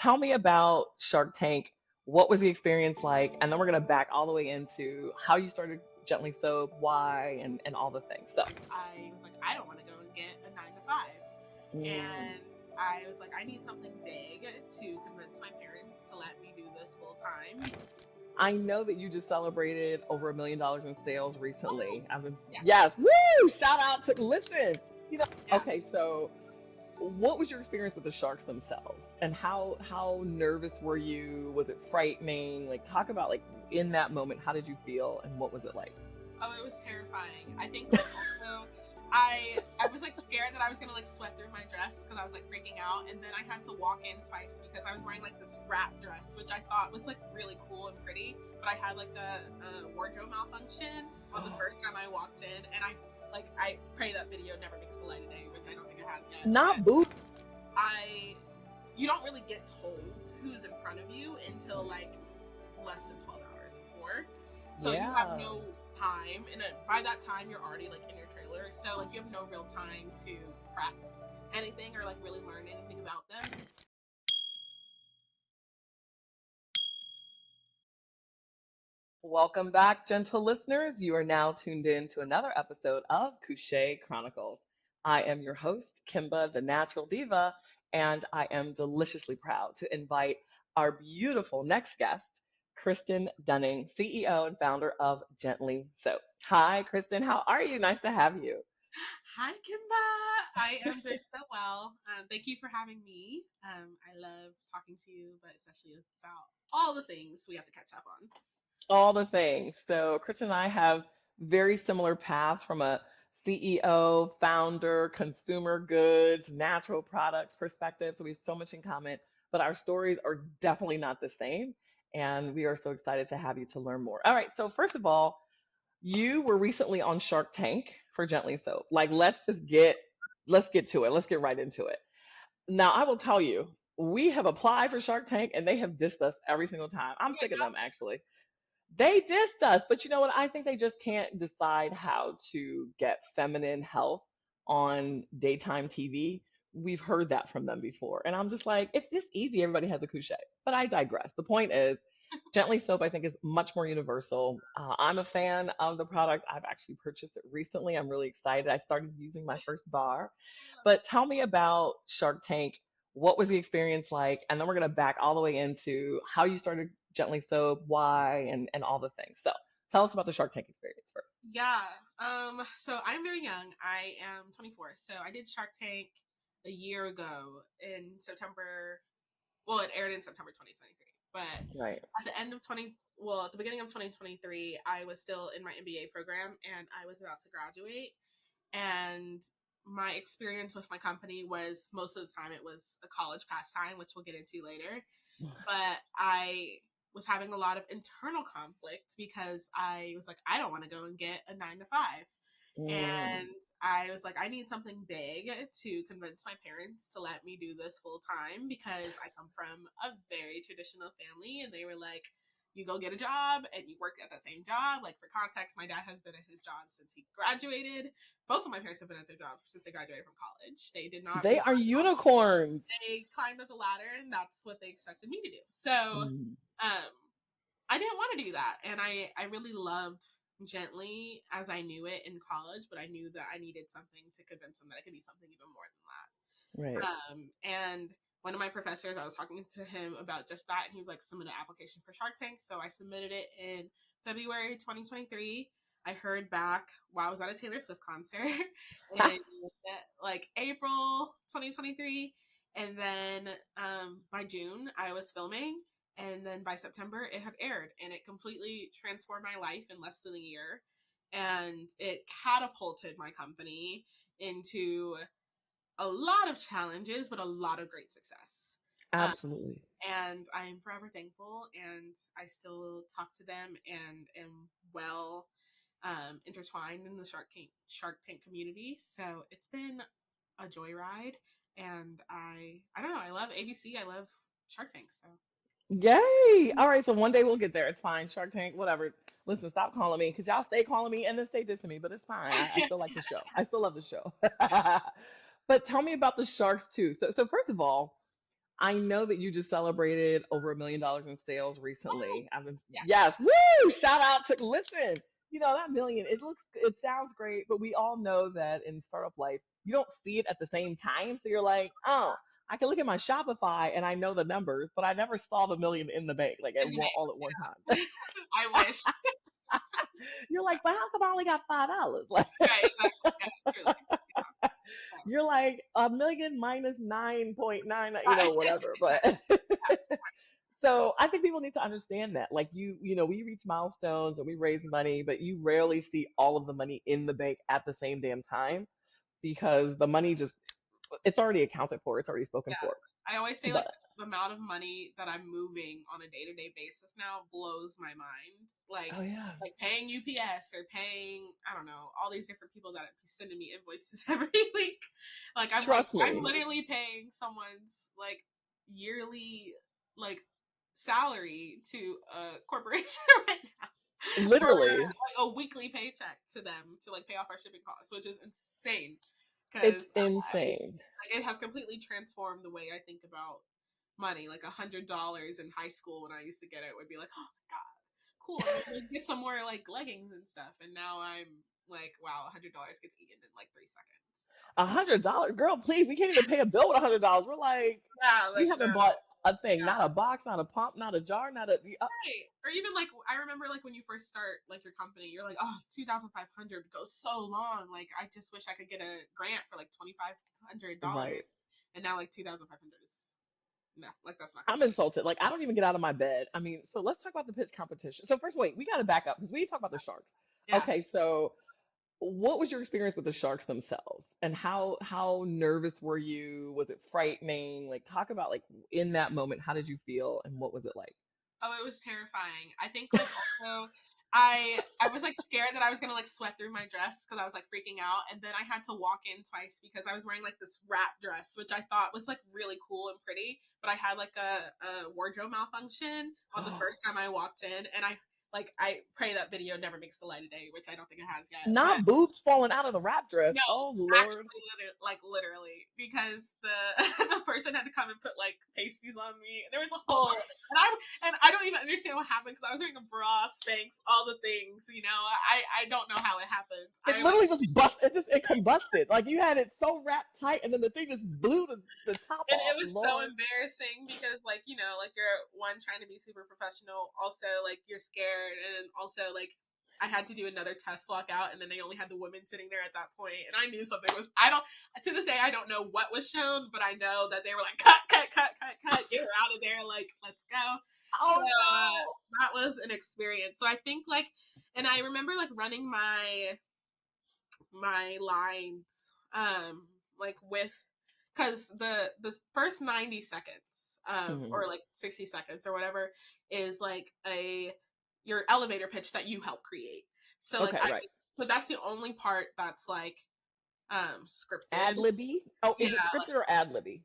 tell me about Shark Tank. What was the experience like? And then we're going to back all the way into how you started Gently Soap, why, and all the things. So, I was like, I don't want to go and get a 9 to 5. mm, And I was like, I need something big to convince my parents to let me do this full time. I know that you just celebrated over $1 million in sales Oh, recently. I've been, yes. yes, woo! Shout out to, listen, you know, Yeah. okay, so what was your experience with the sharks themselves? And how nervous were you? Was it frightening? Like talk about like in that moment, how did you feel and what was it like? Oh, it was terrifying. I think like also I was like scared that I was gonna like sweat through my dress because I was like freaking out, and then I had to walk in twice because I was wearing like this wrap dress, which I thought was like really cool and pretty, but I had like a wardrobe malfunction on the first time I walked in, and I pray that video never makes the light of day, which I don't think it has yet, but Not boo. I you don't really get told who's in front of you until like less than 12 hours before. So you have Yeah. no time, and by that time you're already like in your trailer. So like you have no real time to prep anything or like really learn anything about them. Welcome back, gentle listeners. You are now tuned in to another episode of Kushae Chronicles. I am your host, Kimba, the Natural Diva, and I am deliciously proud to invite our beautiful next guest, Kristen Dunning, CEO and founder of Gently Soap. Hi, Kristen. How are you? Nice to have you. Hi, Kimba. I am doing so well. Thank you for having me. I love talking to you, but especially about all the things we have to catch up on. All the things. So, Chris and I have very similar paths from a CEO, founder, consumer goods, natural products perspective. So, we have so much in common, but our stories are definitely not the same. And we are so excited to have you to learn more. All right. So, first of all, you were recently on Shark Tank for Gently Soap. Like, let's get to it. Let's get right into it. Now, I will tell you, we have applied for Shark Tank and they have dissed us every single time. I'm sick of them, actually. They dissed us, but you know what? I think they just can't decide how to get feminine health on daytime TV. We've heard that from them before. And I'm just like, it's just easy. Everybody has a couche. But I digress. The point is, Gently Soap, I think, is much more universal. I'm a fan of the product. I've actually purchased it recently. I'm really excited. I started using my first bar. But tell me about Shark Tank. What was the experience like? And then we're going to back all the way into how you started Gently Soap, why, and all the things. So tell us about the Shark Tank experience first. Yeah. So I'm very young. I am 24. So I did Shark Tank a year ago in September. Well, it aired in September 2023. But Right. at the end of 20, well, at the beginning of 2023, I was still in my MBA program and I was about to graduate. And my experience with my company was most of the time it was a college pastime, which we'll get into later. But I was having a lot of internal conflict because I was like, I don't want to go and get a 9 to 5. Mm, And I was like, I need something big to convince my parents to let me do this full time because I come from a very traditional family. And they were like, you go get a job and you work at the same job. Like, for context, my dad has been at his job since he graduated. Both of my parents have been at their jobs since they graduated from college. They did not they move are out of college. unicorns. They climbed up the ladder, and that's what they expected me to do. So, Mm, um, I didn't want to do that, and I really loved Gently as I knew it in college, but I knew that I needed something to convince them that I could be something even more than right. that. And one of my professors, I was talking to him about just that, and he was like, submit an application for Shark Tank. So I submitted it in February 2023. I heard back while I was at a Taylor Swift concert in like April 2023. And then by June, I was filming. And then by September, it had aired. And it completely transformed my life in less than a year. And it catapulted my company into a lot of challenges, but a lot of great success. Um, Absolutely. and I am forever thankful, and I still talk to them and am well intertwined in the Shark Tank community. So it's been a joyride, and I don't know. I love ABC. I love Shark Tank. So Yay! All right, so one day we'll get there. It's fine. Shark Tank, whatever. Listen, stop calling me because y'all stay calling me and then stay dissing me, but it's fine. I still like the show. I still love the show. But tell me about the sharks too. So first of all, I know that you just celebrated over $1 million in sales Oh, recently. I've been, yes. yes, woo! Shout out to, listen, that million, it sounds great, but we all know that in startup life, you don't see it at the same time. So you're like, oh, I can look at my Shopify and I know the numbers, but I never saw the million in the bank, like In the bank. all at one time. I wish. You're like, but how come I only got $5? Like, Right, exactly. Yeah, truly. you're like a million minus 9.9, Yeah. whatever. Exactly. But so I think people need to understand that. Like we reach milestones and we raise money, but you rarely see all of the money in the bank at the same damn time because the money just it's already accounted for, it's already spoken Yeah. for. I always say like But the amount of money that I'm moving on a day-to-day basis now blows my mind. oh yeah, Like paying UPS or paying, I don't know, all these different people that be sending me invoices every week. trust I'm me, literally paying someone's like yearly like salary to a corporation right now. For literally, like a weekly paycheck to them to like pay off our shipping costs, which is insane it's because insane. it has completely transformed the way I think about money. Like $100 in high school when I used to get it would be like, oh my god, cool. I'm gonna get some more like leggings and stuff. And now I'm like, wow, $100 gets eaten in like 3 seconds. $100, girl, please, we can't even pay a bill with $100. We're like, Yeah, we like no, haven't bought a thing, not yeah. a box, not a pump, not a jar, not a. Right. Or even like I remember like when you first start like your company, you're like, oh, 2,500 goes so long. Like I just wish I could get a grant for like $2,500, Right. and now like 2,500 is no, like that's not gonna I'm cut it. insulted. Like I don't even get out of my bed. I mean, so let's talk about the pitch competition. So first, wait, we got to back up because we talk about the sharks. Yeah. Okay, so what was your experience with the sharks themselves, and how nervous were you? Was it frightening? Like talk about like in that moment, how did you feel, and what was it like? Oh, it was terrifying. I think like also I was like scared that I was gonna like sweat through my dress because I was like freaking out, and then I had to walk in twice because I was wearing like this wrap dress, which I thought was like really cool and pretty, but I had like a wardrobe malfunction on the first time I walked in, and I pray that video never makes the light of day, which I don't think it has yet, but Not boobs falling out of the wrap dress. no, Oh Lord. actually, literally, because the the person had to come and put like pasties on me, and there was a Oh, whole, and I don't even understand what happened because I was wearing a bra, Spanx, all the things. I don't know how it happened. it I like, literally just bust. It combusted. Like you had it so wrapped tight, and then the thing just blew the top and it off. was so Lord. embarrassing because like like you're one trying to be super professional, also like you're scared, and also like I had to do another test walk out, and then they only had the women sitting there at that point, and I knew something was. I don't to this day I don't know what was shown, but I know that they were like cut, cut, cut, cut, cut, get her out of there, like let's go. So Oh no. that was an experience. So I think like, and I remember like running my lines like with because the first 90 seconds of Mhm. or like 60 seconds or whatever is like a your elevator pitch that you help create, so like Okay, I right. but that's the only part that's like scripted. Ad libby. Oh, Yeah. is it scripted or ad libby?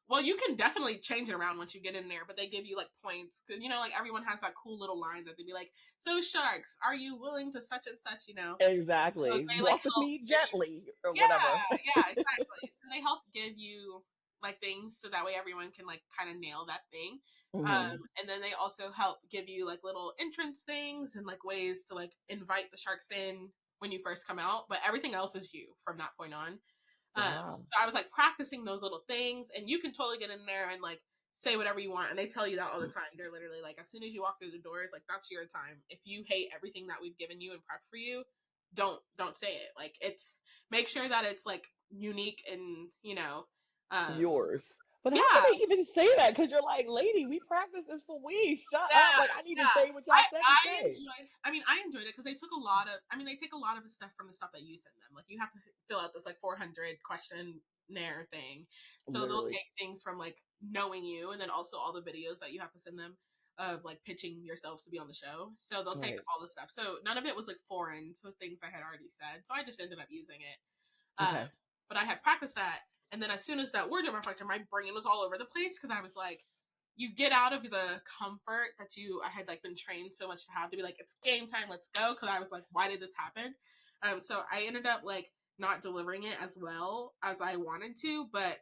Well, you can definitely change it around once you get in there, but they give you like points because like everyone has that cool little line that they'd be like, "So sharks, are you willing to such and such?" So Exactly. they like Walk with help me give you. gently or Yeah, whatever. yeah, exactly. So they help give you like things so that way everyone can like kind of nail that thing. Hmm. And then they also help give you like little entrance things and like ways to like invite the sharks in when you first come out. But everything else is you from that point on. Wow. So I was like practicing those little things, and you can totally get in there and like say whatever you want, and they tell you that all the time. They're literally like, as soon as you walk through the doors, like that's your time. If you hate everything that we've given you and prepped for you, don't say it. Like it's make sure that it's like unique and Yours. But how can yeah. they even say that? Because you're like, lady, we practiced this for weeks. Shut up. Yeah, Like, I need to yeah. say what I y'all said to I say. enjoyed. I mean, I enjoyed it because they took a lot of. I mean, they take a lot of the stuff from the stuff that you send them. Like you have to fill out this like 400 questionnaire thing. So they'll Literally. take things from like knowing you, and then also all the videos that you have to send them of like pitching yourselves to be on the show. So they'll take Right. all the stuff. So none of it was like foreign to things I had already said. So I just ended up using it. Okay. But I had practiced that, and then as soon as that wardrobe reflector, my brain was all over the place because I was like, you get out of the comfort that I had like been trained so much to have to be like, it's game time, let's go. Because I was like, why did this happen? So I ended up like not delivering it as well as I wanted to, but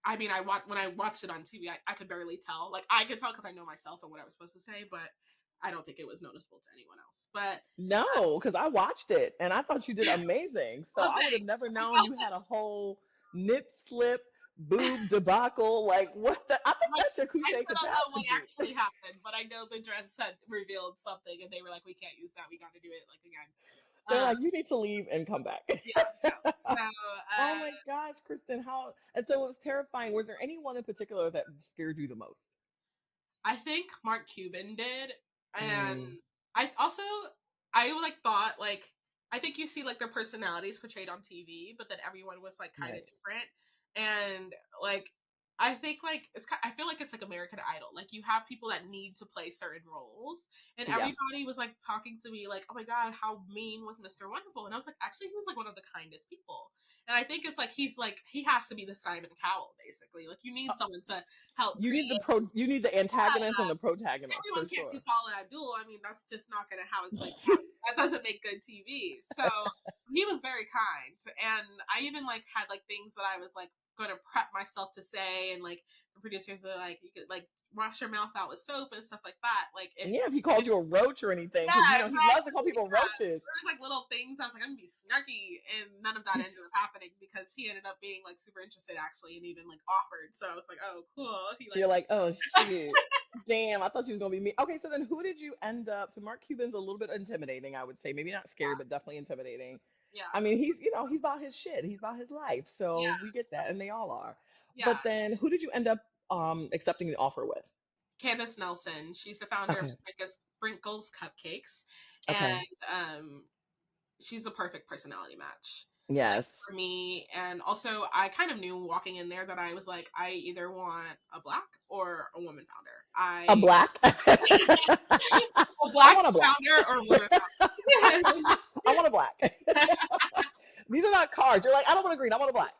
I mean, when I watched it on TV, I could barely tell. Like, I could tell because I know myself and what I was supposed to say, but I don't think it was noticeable to anyone else. But No, because I watched it and I thought you did amazing. So well, I would have never known you thanks. had a whole nip slip, boob debacle. Like, what the? I think Like, that's your I Kushae still don't know what catastrophe. actually happened, but I know the dress had revealed something, and they were like, "We can't use that. We got to do it like again." They're Um, like, you need to leave and come back. yeah, no. So, Oh my gosh, Kristen, how? And so it was terrifying. Was there anyone in particular that scared you the most? I think Mark Cuban did, and Mm, I also I like thought like I think you see like their personalities portrayed on TV, but then everyone was like kind of right. different, and like I think like I feel like it's like American Idol. Like you have people that need to play certain roles, and Yeah. everybody was like talking to me like, "Oh my god, how mean was Mr. Wonderful?" And I was like, actually, he was like one of the kindest people. And I think it's like he has to be the Simon Cowell basically. Like you need someone to help create. You need the antagonist and the protagonist for Everyone can't be sure. Paula Abdul. I mean, that's just not gonna how it's like that doesn't make good TV. So he was very kind, and I even like had like things that I was like gonna prep myself to say, and like the producers are like, you could like wash your mouth out with soap and stuff like that. Like Yeah, if he if called you a roach or anything, because yeah, he loves to call exactly. people Yeah. roaches. There was like little things I was like, I'm gonna be snarky, and none of that ended up happening because he ended up being like super interested actually, and even like offered. So I was like, oh, cool. He You're likes. like, oh shoot. Damn, I thought you was gonna be me. Okay, so then who did you end up? So Mark Cuban's a little bit intimidating, I would say. Maybe not scary, but definitely intimidating. Yeah, I mean, he's about his shit. He's about his life. So yeah, we get that, and they all are. yeah. But then who did you end up accepting the offer with? Candace Nelson. She's the founder of Okay. Sprinkles Cupcakes, Okay. and she's a perfect personality match. Like Yes. for me, and also I kind of knew walking in there that I was like, I either want a black or a woman founder. A black. A I black want a black. founder or a woman founder. I want a black. These are not cards. You're like, I don't want a green. I want a black.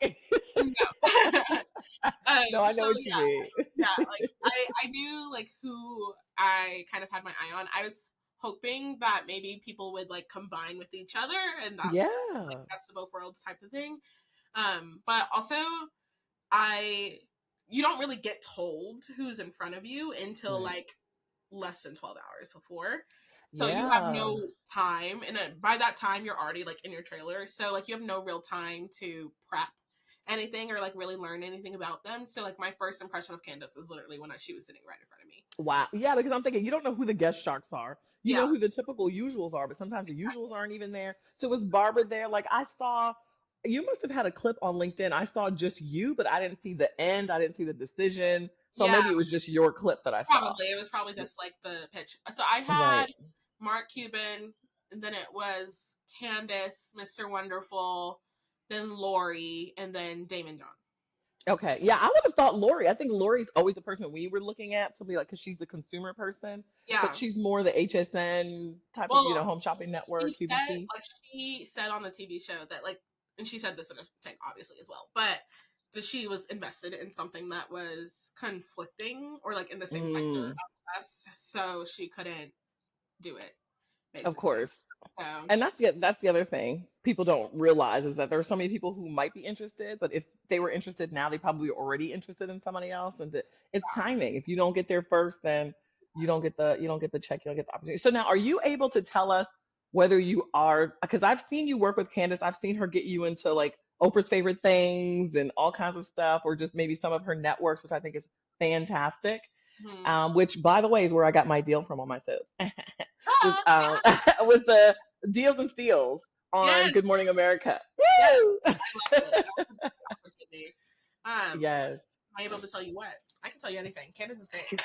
No. No, I know So what you mean. yeah, like I knew like who I kind of had my eye on. I was hoping that maybe people would like combine with each other and that like Yeah. best of both worlds type of thing. But also I you don't really get told who's in front of you until Right. like less than 12 hours before. So you have Yeah. no time, and by that time you're already like in your trailer. So like you have no real time to prep anything or like really learn anything about them. So like my first impression of Candace is literally when she was sitting right in front of me. Wow. Yeah, because I'm thinking you don't know who the guest sharks are. You Yeah, know who the typical usuals are, but sometimes the usuals aren't even there. So was Barbara there? Like I saw, you must have had a clip on LinkedIn. I saw just you, but I didn't see the end. I didn't see the decision. So yeah, maybe it was just your clip that I saw. probably it was probably just like the pitch. So I had Right. Mark Cuban, and then it was Candace, Mr. Wonderful, then Lori, and then Damon John. Okay. Yeah, I would have thought Lori. I think Lori's always the person we were looking at to be like, because she's the consumer person, Yeah. but she's more the HSN type of, Well, home shopping she network, said QVC. like she said on the TV show that like, and she said this in a thing obviously as well, but that she was invested in something that was conflicting or like in the same sector Mm, of us, so she couldn't do it of basically. course. So And that's the other thing people don't realize is that there are so many people who might be interested, but if they were interested now, they probably were already interested in somebody else. And it's timing. If you don't get there first, then you don't get the check, you don't get the opportunity. So now, are you able to tell us whether you are? Because I've seen you work with Candace. I've seen her get you into like Oprah's favorite things and all kinds of stuff, or just maybe some of her networks, which I think is fantastic. hmm. Which, by the way, is where I got my deal from on my soaps. was Oh, was the deals and steals on yes, Good Morning America. yes, Woo! I loved it. That was a great opportunity. Yes. Am I able to tell you what? I can tell you anything. Candace is great.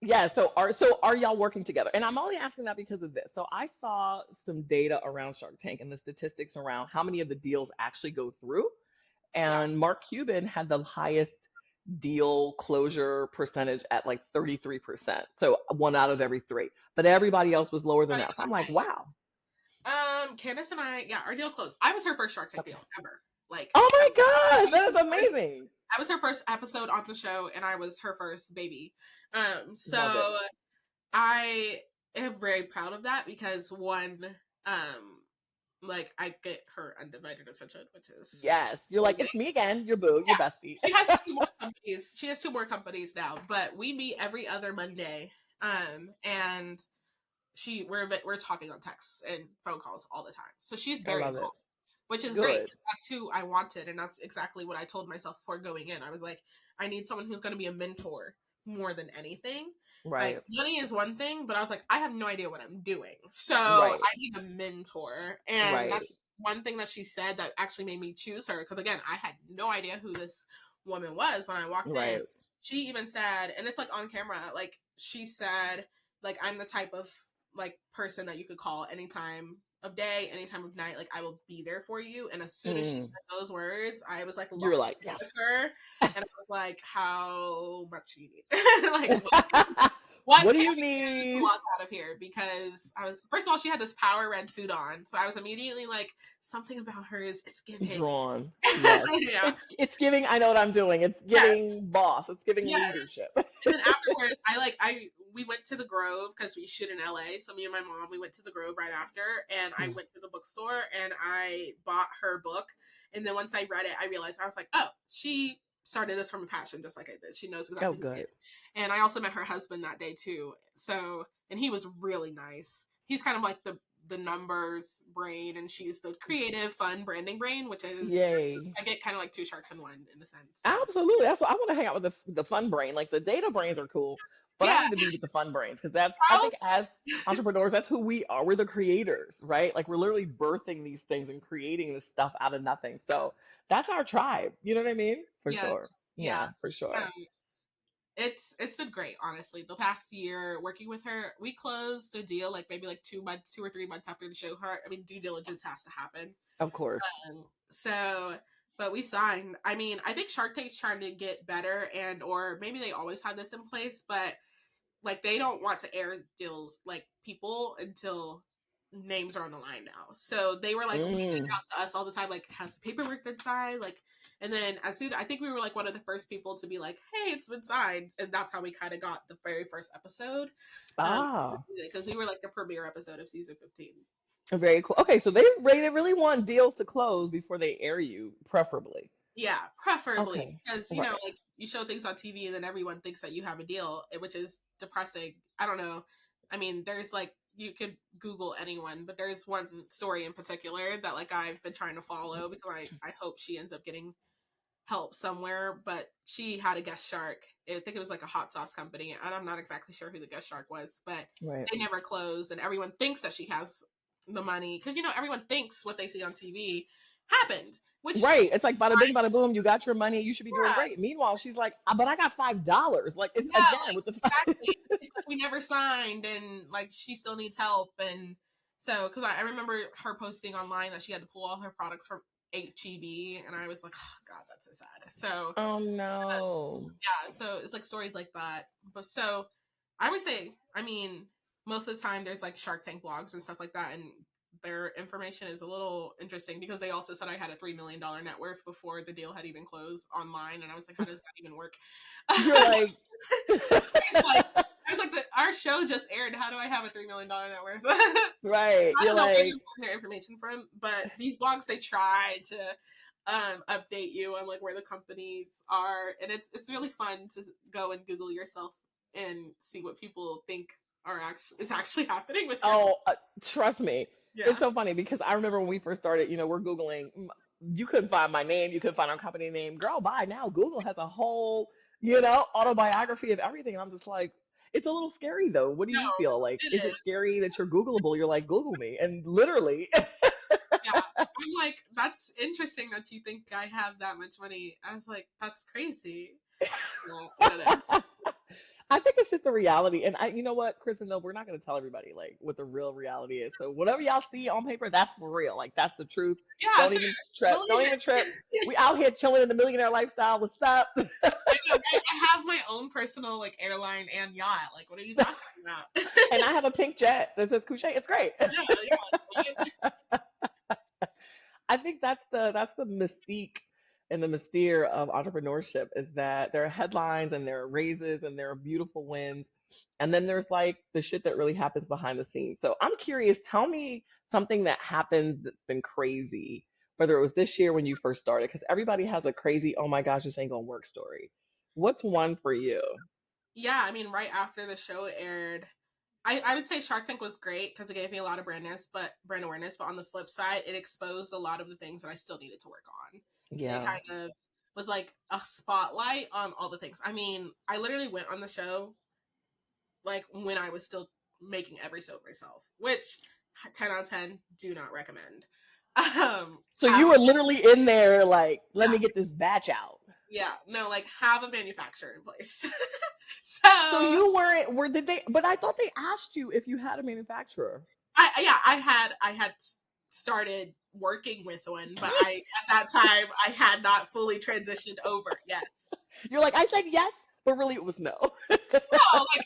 Yeah, so are y'all working together? And I'm only asking that because of this. So I saw some data around Shark Tank and the statistics around how many of the deals actually go through. Yeah. And Mark Cuban had the highest deal closure percentage at like 33%. So one out of every three. But everybody else was lower than Not that. even So I'm that like, high. wow. Candace and I, yeah, our deal closed. I was her first Shark Tank Okay. deal ever. Like, Oh I, my I gosh, was that is her first. amazing. I was her first episode on the show, and I was her first baby. Love it. So I am very proud of that because one, um, like I get her undivided attention, which is Yes. You're like, amazing. it's me again, your boo, your Yeah, bestie. she has 2 more companies. She has two more companies now, but we meet every other Monday. And we're talking on texts and phone calls all the time. So she's I very love it. involved, which is great Good. because that's who I wanted, and that's exactly what I told myself before going in. I was like, I need someone who's going to be a mentor more than anything. Like Right. money is one thing, but I was like, I have no idea what I'm doing, so I Right. need a mentor, and Right. that's one thing that she said that actually made me choose her because again, I had no idea who this woman was when I walked in. Right. She even said, and it's like on camera, like she said, like I'm the type of like person that you could call any time of day, any time of night. Like I will be there for you. And as soon as she Mm. said those words, I was like You're locked like, in yes. with her, and I was like, how much do you need? Like what What do can you we do to need? walk out of here? Because I was first of all, she had this power red suit on, so I was immediately like, something about her is it's giving. Drawn. Yes. Yeah. It's giving, I know what I'm doing. It's Yes. giving boss. It's giving Yes. leadership. And then afterwards, I we went to the Grove because we shoot in LA. So me and my mom, we went to the Grove right after, and I went to the bookstore and I bought her book. And then once I read it, I realized I was like, oh, she started this from a passion, just like I did. She knows Oh, exactly who I am. good. And I also met her husband that day too. So and he was really nice. He's kind of like the numbers brain, and she's the creative, fun branding brain, which is Yay. I get kind of like two sharks in one in a sense. So Absolutely. That's what I want to hang out with the fun brain. Like the data brains are cool, but I yeah, need to be with the fun brains because that's, I think Charles. as entrepreneurs, that's who we are. We're the creators, right? Like we're literally birthing these things and creating this stuff out of nothing. So that's our tribe. You know what I mean? For Yeah, sure. yeah. Yeah, for sure. It's been great, honestly. The past year working with her, we closed a deal like maybe like 2 months, 2 or 3 months after the show. Her, I mean, due diligence has to happen. Of course. So, but we signed. I mean, I think Shark Tank's trying to get better, and or maybe they always had this in place, but like they don't want to air deals like people until names are on the line now. So they were like reaching Mm. out to us all the time, like, has the paperwork been signed? Like, and then as soon I think we were like one of the first people to be like, hey, it's been signed, and that's how we kind of got the very first episode, Ah, because we were like the premiere episode of season 15. very cool. Okay, so they really want deals to close before they air you, preferably. Yeah, preferably Okay. because Right. like you show things on TV and then everyone thinks that you have a deal, which is depressing. I don't know. I mean, there's like you could Google anyone, but there's one story in particular that like I've been trying to follow because I hope she ends up getting help somewhere. But she had a guest shark. I think it was like a hot sauce company, and I'm not exactly sure who the guest shark was, but Right. they never closed, and everyone thinks that she has the money because everyone thinks what they see on TV happened, which Right. It's like bada bing, bada boom. You got your money. You should be doing yeah, great. Meanwhile, she's like, but I got $5. Like it's yeah, again like with the exactly. It's like we never signed, and like she still needs help, and so because I remember her posting online that she had to pull all her products from HEB, and I was like, oh, God, that's so sad. So Oh no. yeah, so it's like stories like that. But so I would say, I mean, most of the time there's like Shark Tank blogs and stuff like that, and their information is a little interesting because they also said I had a $3 million net worth before the deal had even closed online, and I was like, how does that even work? You're like I was like, our show just aired. How do I have a $3 million net worth? right. I You're don't know where they're like getting their information from, but these blogs they try to update you on like where the companies are, and it's really fun to go and Google yourself and see what people think are actually is actually happening with your company. oh, trust me. Yeah. It's so funny because I remember when we first started, we're Googling, you couldn't find my name, you couldn't find our company name. Girl, bye. Now Google has a whole, autobiography of everything. And I'm just like, it's a little scary though. What do No, you feel like? it Is is. it scary that you're Googleable? You're like, Google me. And literally, Yeah. I'm like, that's interesting that you think I have that much money. I was like, that's crazy. No, I don't know. I think it's just the reality. And you know what, Kristen, though, we're not going to tell everybody like what the real reality is. So whatever y'all see on paper, that's for real. Like that's the truth. Yeah, Don't sure. even trip. Believe Don't it. even trip. We out here chilling in the millionaire lifestyle. What's up? I know, right? I have my own personal like airline and yacht. Like, what are you talking about? And I have a pink jet that says Kushae. It's great. Yeah, yeah. I think that's the mystique and the mystere of entrepreneurship is that there are headlines and there are raises and there are beautiful wins. And then there's like the shit that really happens behind the scenes. So I'm curious, tell me something that happened that's been crazy, whether it was this year when you first started, because everybody has a crazy, oh my gosh, this ain't gonna work story. What's one for you? Yeah, I mean, right after the show aired, I would say Shark Tank was great because it gave me a lot of brand awareness. But on the flip side, it exposed a lot of the things that I still needed to work on. It Yeah. kind of was like a spotlight on all the things. I mean, I literally went on the show like when I was still making every soap myself, which 10 out of 10 do not recommend. So Have you a were literally in there like, let me yeah, get this batch out. yeah, no, like have a manufacturer in place. So So you weren't, were did they, but I thought they asked you if you had a manufacturer. I had started working with one, but I at that time I had not fully transitioned over. Yes. You're like, I said yes, but really it was no. No, like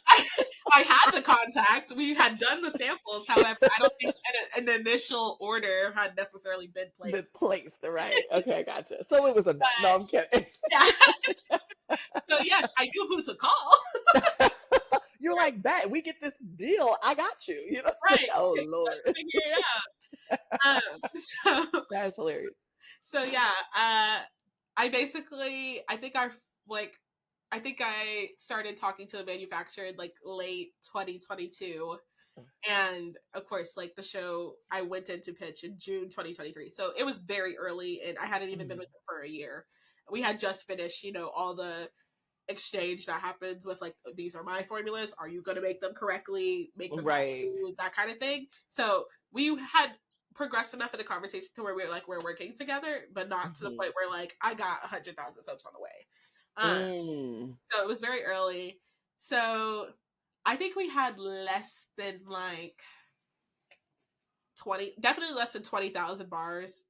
I had the contact. We had done the samples. However, I don't think an initial order had necessarily been The placed. place, right? Okay, gotcha. So it was a no. No, But I'm kidding. yeah, so yes, I knew who to call. You're like, bet we get this deal. I got you. You know, Right. oh Let's Lord, figure it out. So that's hilarious. so yeah, I basically like I think I started talking to a manufacturer in like late 2022, and of course like the show I went into pitch in June 2023, so it was very early and I hadn't even been Mhm. with them for a year. We had just finished, all the exchange that happens with like, these are my formulas, are you going to make them correctly, make the copy, Right. that kind of thing. So we had progressed enough in the conversation to where we're working together, but not to the Hmm. point where like I got 100,000 soaps on the way. Mm. So it was very early. So I think we had less than like 20, definitely less than 20,000 bars,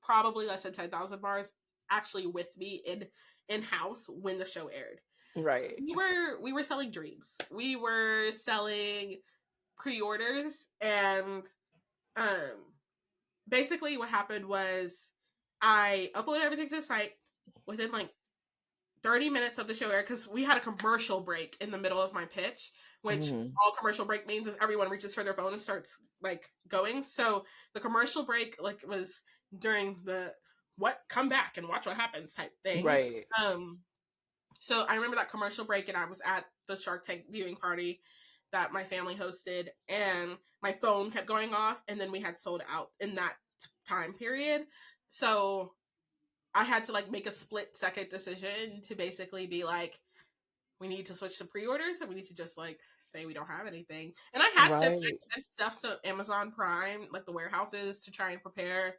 probably less than 10,000 bars actually with me in house when the show aired. So Right. we were selling dreams. We were selling pre-orders, and um basically what happened was I uploaded everything to the site within like 30 minutes of the show air, because we had a commercial break in the middle of my pitch, which Hmm. all commercial break means is everyone reaches for their phone and starts like going. So the commercial break like was during the what come back and watch what happens type thing. Right. Um so I remember that commercial break, and I was at the Shark Tank viewing party that my family hosted, and my phone kept going off, and then we had sold out in that time period. So I had to like make a split second decision to basically be like, we need to switch to pre-orders, and we need to just like say we don't have anything. And Right. I sent stuff to Amazon Prime, like the warehouses, to try and prepare.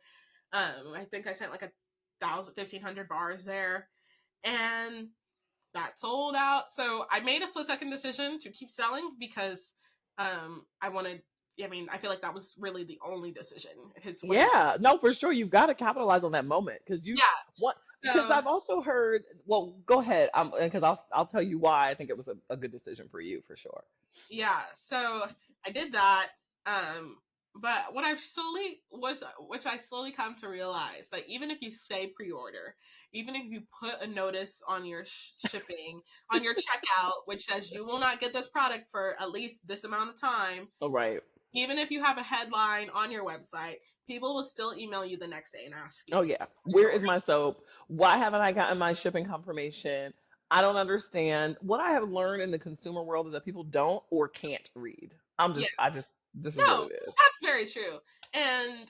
I think I sent like 1,500 bars there, and that sold out. So I made a split second decision to keep selling because I wanted. I mean, I feel like that was really the only decision. His whatever. Yeah, no, for sure. You've got to capitalize on that moment because you Yeah. want. Because So I've also heard. Well, go ahead. Because I'll tell you why I think it was a good decision for you for sure. yeah. So I did that. Um, but what I've slowly was, which I slowly come to realize, that even if you say pre-order, even if you put a notice on your shipping, on your checkout, which says you will not get this product for at least this amount of time, All right. even if you have a headline on your website, people will still email you the next day and ask you Oh yeah. for your Where is order. my soap? Why haven't I gotten my shipping confirmation? I don't understand. What I have learned in the consumer world is that people don't or can't read. Yeah, This is what no, it is. that's very true. And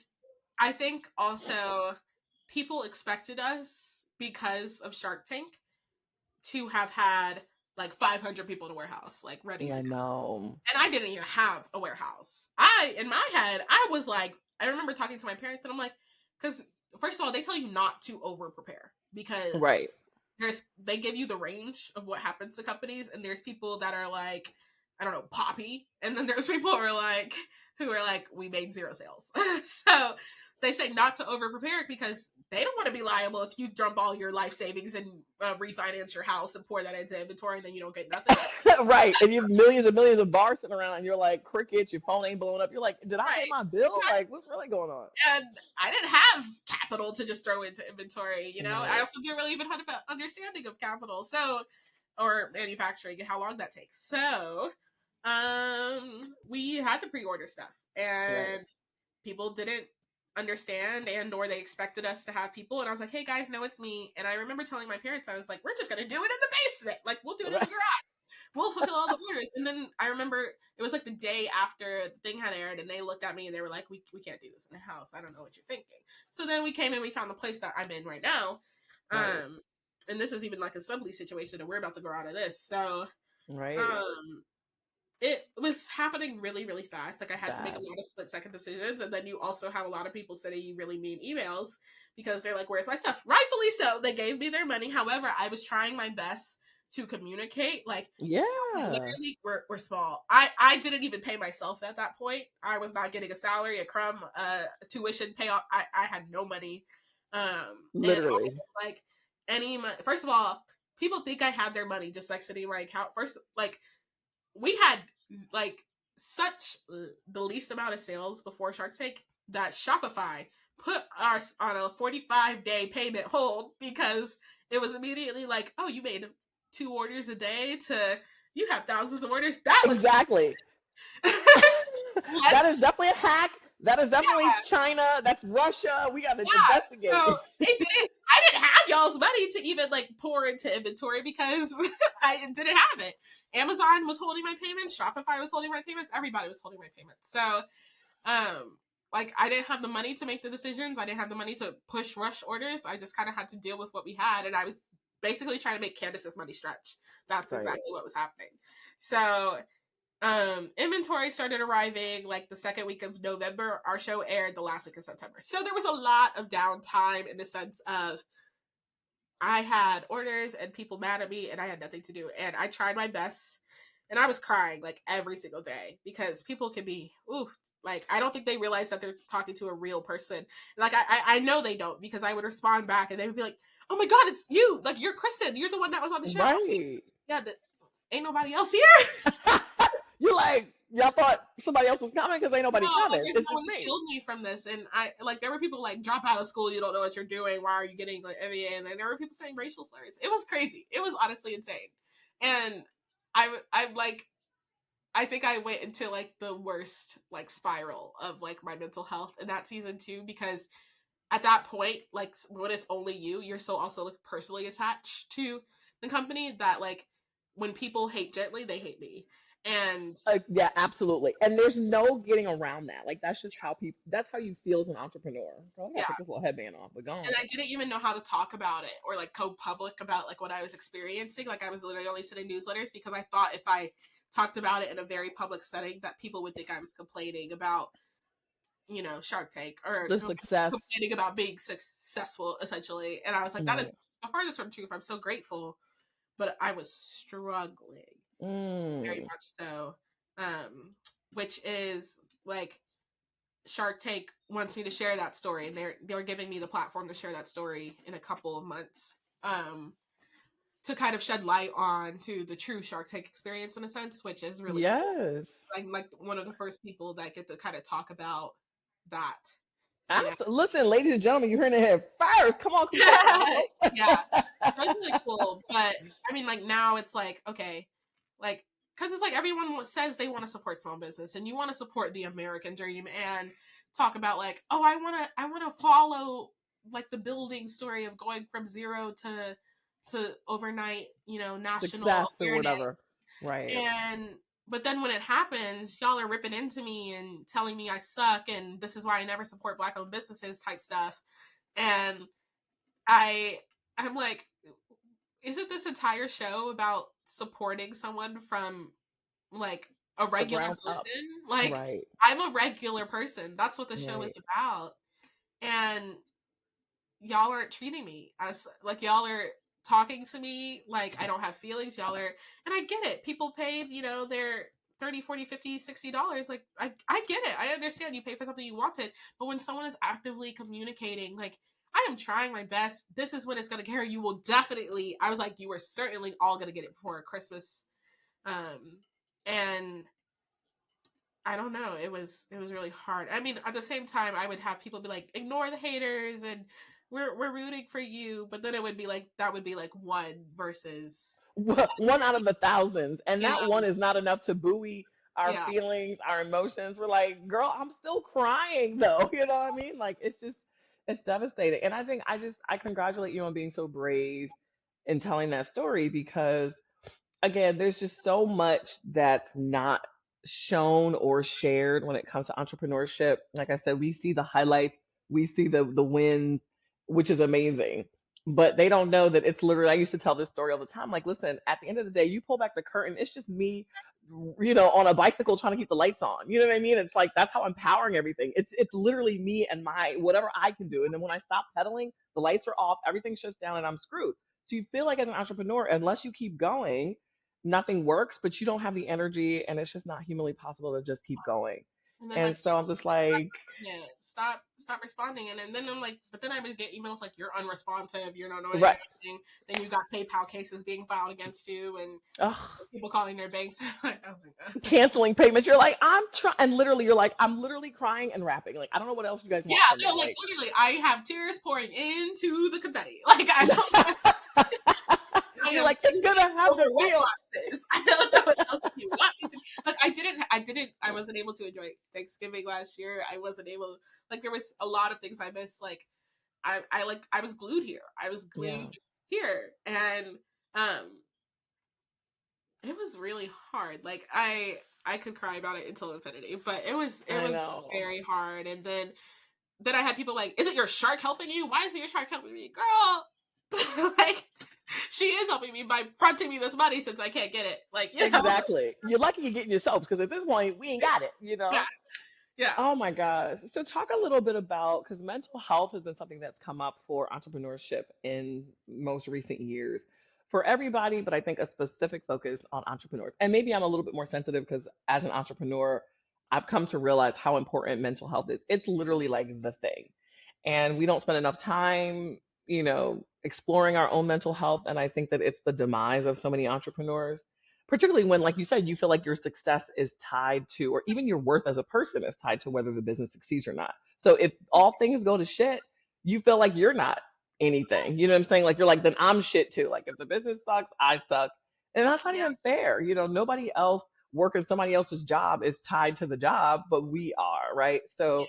I think also people expected us, because of Shark Tank, to have had like 500 people in a warehouse, like ready Yeah, to I go. know. And I didn't even have a warehouse. In my head, I was like, I remember talking to my parents, and I'm like, because first of all, they tell you not to over prepare, because Right. they give you the range of what happens to companies, and there's people that are like, I don't know, poppy, and then there's people who are like, we made zero sales. So they say not to over prepare because they don't want to be liable if you dump all your life savings and refinance your house and pour that into inventory and then you don't get nothing. Right. And you have millions and millions of bars sitting around and you're like crickets, your phone ain't blowing up. You're like, did I pay Right. my bill? Like, what's really going on? And I didn't have capital to just throw into inventory. I Right. also didn't really even have an understanding of capital, so, or manufacturing and how long that takes. So, we had the pre-order stuff, Right. and people didn't. understand, and or they expected us to have people. And I was like, hey guys, no, it's me. And I remember telling my parents, I was like, we're just gonna do it in the basement, like we'll do it in the Right. garage, we'll fulfill all the orders. And then I remember it was like the day after the thing had aired, and they looked at me and they were like, we can't do this in the house, I don't know what you're thinking. So then we came and we found the place that I'm in right now. Right. And this is even like a sublease situation, and we're about to grow out of this. So Right. um it was happening really, really fast. Like I had to make a Fast. lot of split second decisions. And then you also have a lot of people sending you really mean emails because they're like, where's my stuff? Rightfully so. They gave me their money. However, I was trying my best to communicate. Like, we Yeah. literally we're small. I didn't even pay myself at that point. I was not getting a salary, a crumb, a tuition payoff. I had no money. And Literally. like any money. First of all, people think I had their money just like sitting in my account. First, like we had like such the least amount of sales before Shark Tank that Shopify put us on a 45-day payment hold because it was immediately like, oh, you made 2 orders a day to you have thousands of orders. That looks Exactly. That let's is definitely a hack. That is definitely yeah, China. That's Russia. We got to yeah. investigate. So it didn't. I didn't have y'all's money to even like pour into inventory because I didn't have it. Amazon was holding my payments. Shopify was holding my payments. Everybody was holding my payments. So, like I didn't have the money to make the decisions. I didn't have the money to push rush orders. I just kind of had to deal with what we had, and I was basically trying to make Candace's money stretch. That's Right. exactly what was happening. So inventory started arriving like the second week of November. Our show aired the last week of September. So there was a lot of downtime in the sense of I had orders and people mad at me and I had nothing to do. And I tried my best and I was crying like every single day because people can be oof. Like I don't think they realize that they're talking to a real person. Like I know they don't because I would respond back and they would be like, "Oh my god, it's you! Like you're Kristen. You're the one that was on the show." Right. Yeah, ain't nobody else here. You're like, y'all thought somebody else was coming because ain't No, nobody like coming. there's It's no just one to me. shield me from this. And I like there were people like drop out of school, you don't know what you're doing. Why are you getting like MBA? And then there were people saying racial slurs. It was crazy. It was honestly insane. And I'm like I think I went into like the worst like spiral of like my mental health in that season too because at that point like when it's only you're so also like personally attached to the company that like when people hate gently they hate me. And Yeah, absolutely. And there's no getting around that. Like that's just how people. That's how you feel as an entrepreneur. So I gotta yeah, take this little headband off, but go on. and I didn't even know how to talk about it or like go public about like what I was experiencing. Like I was literally only sending newsletters because I thought if I talked about it in a very public setting that people would think I was complaining about, you know, Shark Tank or The success. complaining about being successful essentially. And I was like, that is Right. the farthest from truth. I'm so grateful, but I was struggling very Mm. much so. Which is like Shark Tank wants me to share that story, and they're giving me the platform to share that story in a couple of months, to kind of shed light on to the true Shark Tank experience in a sense, which is really cool. Yes. I'm like one of the first people that get to kind of talk about that, you know. Listen, ladies and gentlemen, you heard it here first. Come on, Kushae Chronicles. Yeah, that's really cool. But I mean, like now it's like okay, like because it's like everyone says they want to support small business and you want to support the American dream and talk about like oh I want to follow like the building story of going from zero to overnight national Success or awareness. whatever. Right. And but then when it happens, y'all are ripping into me and telling me I suck and this is why I never support black owned businesses type stuff. And I I'm like, isn't this entire show about supporting someone from like a The regular ground up. person? Like Right. I'm a regular person. That's what the show is Right. about. And y'all aren't treating me as like y'all are talking to me like I don't have feelings. Y'all are and I get it. People paid, their 30, 40, 50, $60. Like I get it. I understand you pay for something you wanted. But when someone is actively communicating, like I am trying my best. This is when it's gonna care. You will definitely I was like, you are certainly all gonna get it before Christmas. And I don't know. It was really hard. I mean, at the same time, I would have people be like, ignore the haters and we're rooting for you. But then it would be like that would be like one versus One out of the thousands, and yeah, that one is not enough to buoy our Yeah. feelings, our emotions. We're like, girl, I'm still crying though. You know what I mean? Like it's just it's devastating. And I think I congratulate you on being so brave in telling that story because again, there's just so much that's not shown or shared when it comes to entrepreneurship. Like I said, we see the highlights, we see the wins, which is amazing. But they don't know that it's literally, I used to tell this story all the time. Like, listen, at the end of the day, you pull back the curtain, it's just me, on a bicycle trying to keep the lights on. You know what I mean? It's like that's how I'm powering everything. It's literally me and my whatever I can do. And then when I stop pedaling, the lights are off, everything shuts down, and I'm screwed. So you feel like as an entrepreneur, unless you keep going, nothing works, but you don't have the energy, and it's just not humanly possible to just keep going. And then my And so I'm just like, yeah, stop responding. And then I'm like, but then I would get emails like you're unresponsive, you're not doing right, anything. Then you got PayPal cases being filed against you, and ugh, people calling their banks. Like, oh my god. canceling payments. You're like, I'm trying, and literally, you're like, I'm literally crying and rapping. Like, I don't know what else you guys Yeah, want from no, me. like Like, literally, I have tears pouring into the confetti. Like I don't, I you're am like, it's gonna have to overwhelmed feel. by this. I don't know what else you want me to. Like I wasn't able to enjoy Thanksgiving last year. I wasn't able. Like there was a lot of things I missed. Like I was glued here. I was Yeah, glued here, and um, it was really hard. Like I could cry about it until infinity, but it I was know. very hard. And then I had people like, "Is it your shark helping you? Why is it your shark helping me, girl?" Like she is helping me by fronting me this money since I can't get it. Like Exactly. You're lucky you're getting yourself because at this point we ain't got it. yeah, yeah. Oh my gosh. So talk a little bit about because mental health has been something that's come up for entrepreneurship in most recent years for everybody, but I think a specific focus on entrepreneurs. And maybe I'm a little bit more sensitive because as an entrepreneur, I've come to realize how important mental health is. It's literally like the thing. And we don't spend enough time, exploring our own mental health. And I think that it's the demise of so many entrepreneurs, particularly when, like you said, you feel like your success is tied to, or even your worth as a person is tied to whether the business succeeds or not. So if all things go to shit, you feel like you're not anything. You know what I'm saying? Like you're like, then I'm shit too. Like if the business sucks, I suck. And that's not Yeah. even fair. Nobody else working somebody else's job is tied to the job, but we are, right? So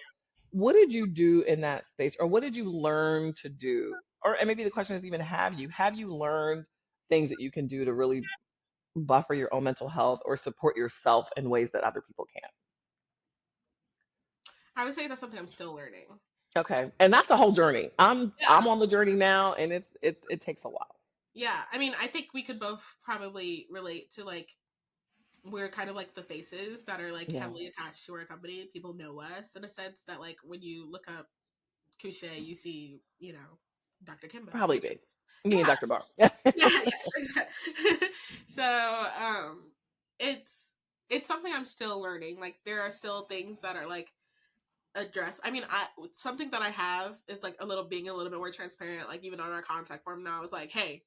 what did you do in that space, or what did you learn to do? Or and maybe the question is even have you learned things that you can do to really buffer your own mental health or support yourself in ways that other people can't? I would say that's something I'm still learning. Okay. And that's a whole journey. I'm Yeah. on the journey now, and it takes a while. Yeah. I mean, I think we could both probably relate to like we're kind of like the faces that are like Yeah. heavily attached to our company. People know us in a sense that like when you look up Kushae, you see, Dr. Kimbo. Probably be. Me and Yeah. Dr. Barr. Yeah, yes. So, it's something I'm still learning. Like there are still things that are like addressed. I mean, I something that I have is like being a little bit more transparent. Like even on our contact form now, it's like, hey,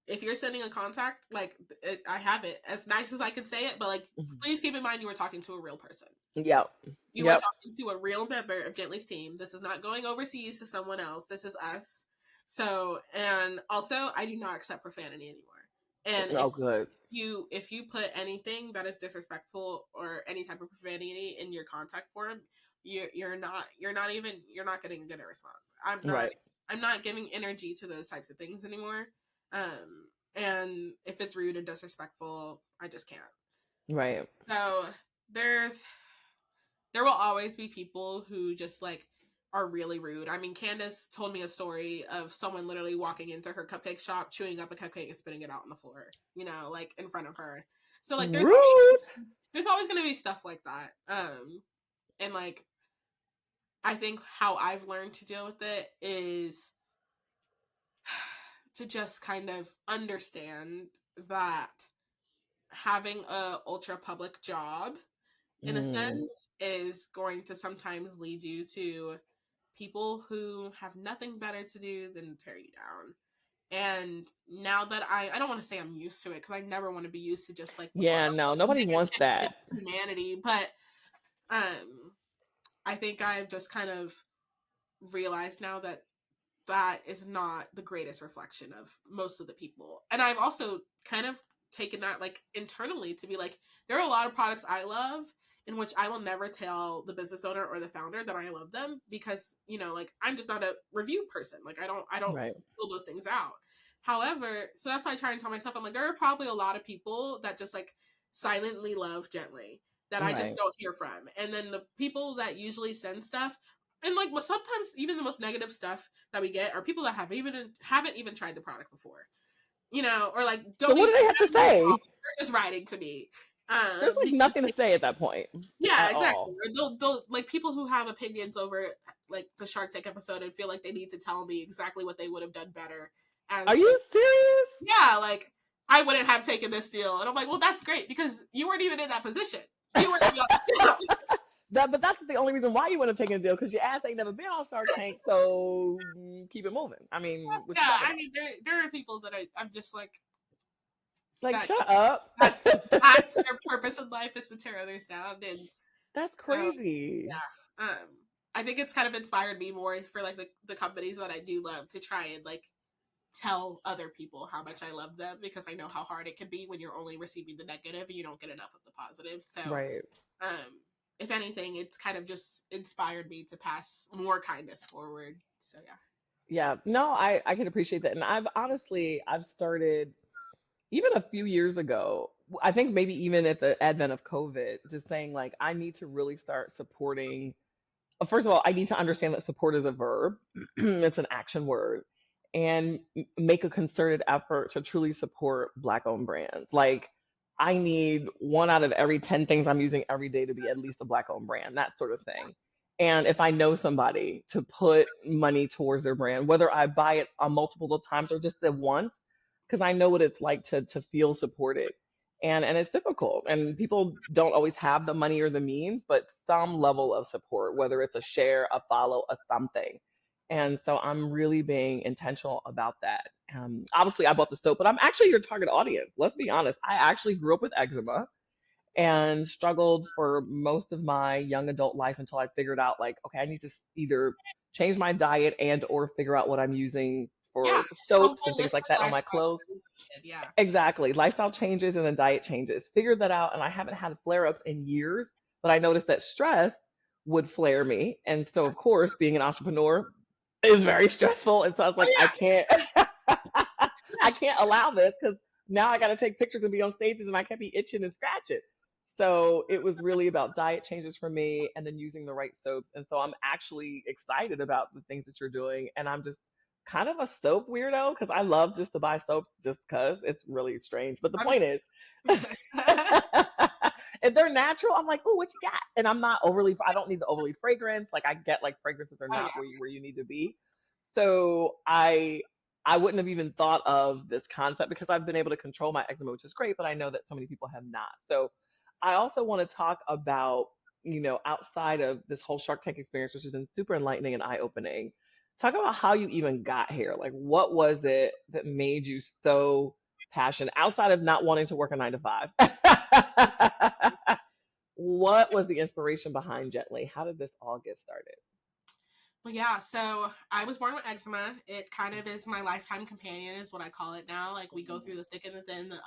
if you're sending a contact, like I have it as nice as I can say it, but like Mhm. please keep in mind you were talking to a real person. Yep. You were Yep. talking to a real member of Gently's team. This is not going overseas to someone else. This is us. So, and also, I do not accept profanity anymore. And Oh, good. if you put anything that is disrespectful or any type of profanity in your contact form, you're not getting a good response. Right. I'm not giving energy to those types of things anymore. And if it's rude and disrespectful, I just can't. Right. So there's there will always be people who just like are really rude. I mean, Candace told me a story of someone literally walking into her cupcake shop, chewing up a cupcake and spitting it out on the floor, like in front of her. So like Rude. there's always going to be stuff like that. And like I think how I've learned to deal with it is to just kind of understand that having a ultra public job in a Mm. sense is going to sometimes lead you to people who have nothing better to do than tear you down. And now that I don't want to say I'm used to it because I never want to be used to just like the Yeah, no, nobody wants that. humanity, but um I think I've just kind of realized now that that is not the greatest reflection of most of the people. And I've also kind of taken that like internally to be like, there are a lot of products I love in which I will never tell the business owner or the founder that I love them, because, you know, like I'm just not a review person. Like I don't Right. fill those things out. However, so that's why I try and tell myself, I'm like, there are probably a lot of people that just like silently love Gently that I just Right. don't hear from. And then the people that usually send stuff, and like sometimes even the most negative stuff that we get are people that haven't even tried the product before, you know, or like So don't what even do they have to say? they're just writing to me. There's like Because nothing to say at that point yeah, at exactly. all. Or they'll like people who have opinions over like the Shark Tank episode and feel like they need to tell me exactly what they would have done better Are as like, you serious? yeah, like I wouldn't have taken this deal. And I'm like, well, that's great because you weren't even in that position. You weren't even on the show. But that's the only reason why you want to take a deal, because your ass ain't never been on Shark Tank. So keep it moving. I mean, what you Yeah, talking I about? mean, there are people that I'm just like Like, that. shut up. That that's their purpose in life is to tear others down, and That's so crazy. yeah. I think it's kind of inspired me more for like the companies that I do love to try and like tell other people how much I love them, because I know how hard it can be when you're only receiving the negative and you don't get enough of the positive. So, Right. if anything, it's kind of just inspired me to pass more kindness forward. So yeah. Yeah. No, I can appreciate that. And I've started even a few years ago. I think maybe even at the advent of COVID, just saying like I need to really start supporting. First of all, I need to understand that support is a verb. It's an action word, and make a concerted effort to truly support Black owned brands. Like, I need one out of every 10 things I'm using every day to be at least a Black owned brand, that sort of thing. And if I know somebody, to put money towards their brand, whether I buy it a multiple of times or just the once, because I know what it's like to feel supported. And it's difficult, and people don't always have the money or the means, but some level of support, whether it's a share, a follow, a something. And so I'm really being intentional about that. Obviously, I bought the soap, but I'm actually your target audience. Let's be honest. I actually grew up with eczema and struggled for most of my young adult life until I figured out, like, okay, I need to either change my diet and or figure out what I'm using Yeah, for a soaps and things like holistic that on my lifestyle. clothes. Yeah. Exactly. Lifestyle changes and then diet changes. Figured that out, and I haven't had flare ups in years, but I noticed that stress would flare me. And so, of course, being an entrepreneur is very stressful. And so I was Oh like, I yeah. can't, I Yes. can't allow this, because now I got to take pictures and be on stages and I can't be itching and scratching. So it was really about diet changes for me and then using the right soaps. And so I'm actually excited about the things that you're doing. And I'm just kind of a soap weirdo, because I love just to buy soaps just because it's really strange. But the I'm. point is, if they're natural, I'm like, oh, what you got? And I don't need the overly fragrance. Like, I get like fragrances are Oh not yeah. where you need to be. So I wouldn't have even thought of this concept, because I've been able to control my eczema, which is great, but I know that so many people have not. So I also want to talk about, outside of this whole Shark Tank experience, which has been super enlightening and eye opening, talk about how you even got here. Like, what was it that made you so passionate outside of not wanting to work a 9 to 5? What was the inspiration behind Gently? How did this all get started? Well, yeah. So I was born with eczema. It kind of is my lifetime companion, is what I call it now. Like we go through the thick and the thin, the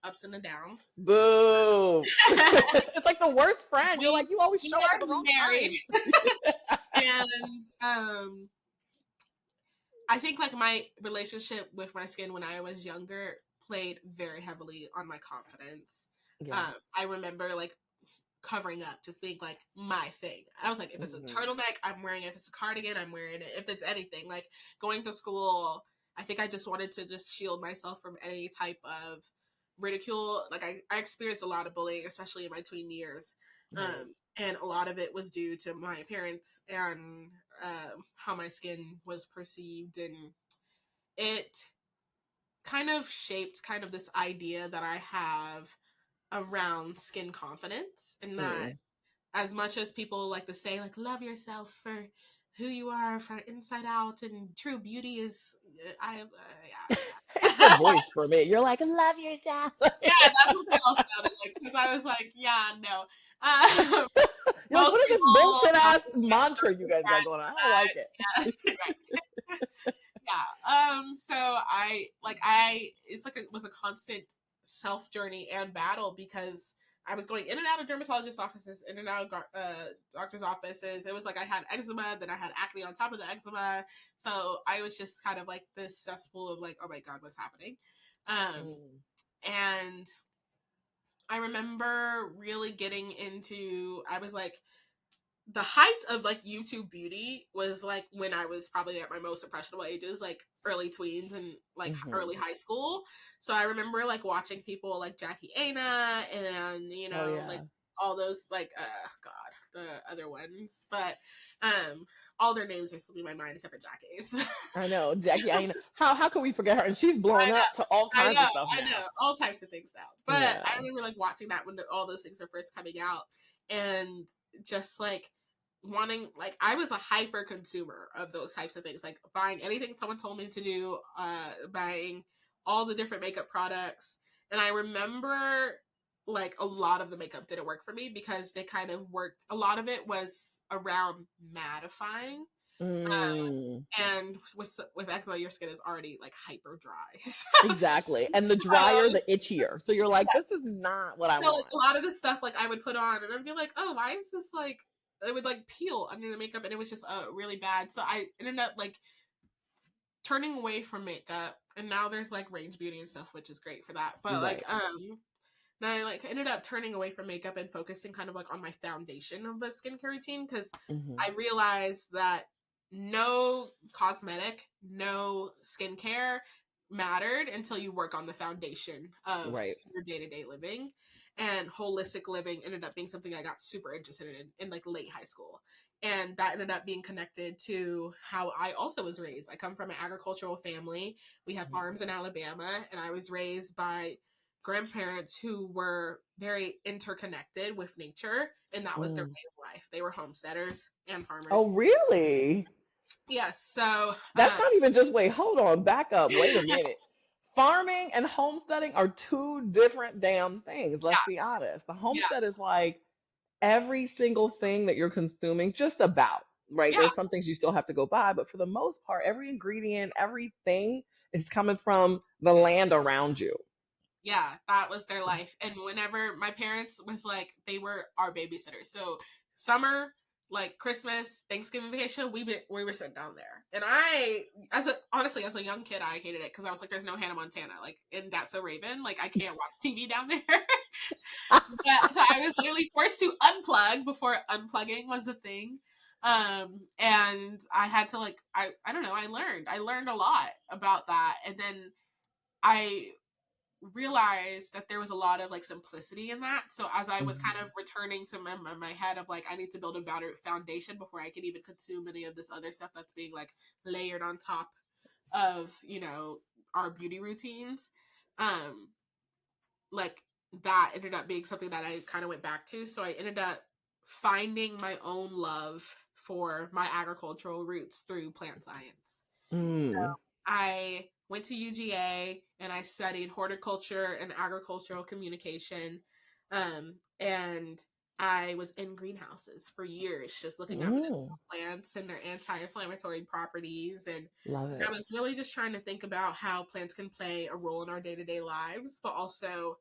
ups and the downs. Boo. It's like the worst friend. You're we like, you always we show up at are the wrong married, time. and I think like my relationship with my skin when I was younger played very heavily on my confidence. Yeah. I remember like covering up just being like my thing. I was like, if it's a Hmm. turtleneck, I'm wearing it. If it's a cardigan, I'm wearing it. If it's anything, like going to school, I think I just wanted to just shield myself from any type of ridicule. Like I experienced a lot of bullying, especially in my tween years. Right. And a lot of it was due to my appearance and how my skin was perceived, and it kind of shaped kind of this idea that I have around skin confidence, and that Mm. as much as people like to say like love yourself for who you are from inside out and true beauty is It's the yeah. voice for me. You're like, love yourself. Yeah, that's what they all sounded like, because I was like, yeah, no. uh, You're like, what Most is this people bullshit ass never mantra you guys got describe going on? I don't like it. that. Yeah, right. Yeah. So I like I it's like it was a constant self journey and battle, because I was going in and out of dermatologist offices, in and out of doctor's offices. It was like I had eczema, then I had acne on top of the eczema. So I was just kind of like this cesspool of like, oh my God, what's happening? And I remember really getting into, I was like, the height of like YouTube beauty was like when I was probably at my most impressionable ages, like early tweens and like early high school. So I remember like watching people like Jackie Aina and, you know, like all those like God, the other ones. But all their names are still in my mind except for Jackie's. I know, Jackie. I know. How can we forget her? And she's blown up to all kinds of stuff now. I know, all types of things now. But I remember like watching that when all those things are first coming out, and just like wanting, like, I was a hyper consumer of those types of things, like buying anything someone told me to do, buying all the different makeup products. And I remember like a lot of the makeup didn't work for me because they kind of worked, a lot of it was around mattifying. And with eczema, your skin is already like hyper dry. Exactly. And the drier, the itchier. So you're like, this is not what I want. Like a lot of the stuff like I would put on and I'd be like, oh, why is this like, it would like peel under the makeup, and it was just really bad. So I ended up like turning away from makeup, and now there's like range beauty and stuff, which is great for that. But like then I like ended up turning away from makeup and focusing kind of like on my foundation of the skincare routine, because I realized that no cosmetic, no skincare mattered until you work on the foundation of your day-to-day living. And holistic living ended up being something I got super interested in like late high school. And that ended up being connected to how I also was raised. I come from an agricultural family. We have farms in Alabama, and I was raised by grandparents who were very interconnected with nature, and that was their way of life. They were homesteaders and farmers. Oh, really? Yes. So that's not even just, wait, hold on, back up, wait a minute. Farming and homesteading are two different damn things. Let's be honest. The homestead is like every single thing that you're consuming, just about, right? There's some things you still have to go buy, but for the most part, every ingredient, everything is coming from the land around you. Yeah, that was their life. And whenever my parents was like, they were our babysitters. So summer, like Christmas, Thanksgiving vacation, we were sent down there. And I, honestly, as a young kid, I hated it because I was like, there's no Hannah Montana, like in That's So Raven, like I can't watch TV down there. So I was literally forced to unplug before unplugging was a thing. And I had to like, I don't know, I learned a lot about that. And then I realized that there was a lot of like simplicity in that. So as I was kind of returning to my head of like, I need to build a better foundation before I can even consume any of this other stuff that's being like layered on top of, you know, our beauty routines. Like that ended up being something that I kind of went back to. So I ended up finding my own love for my agricultural roots through plant science. So I went to UGA and I studied horticulture and agricultural communication. And I was in greenhouses for years, just looking at plants and their anti-inflammatory properties. And I was really just trying to think about how plants can play a role in our day-to-day lives, but also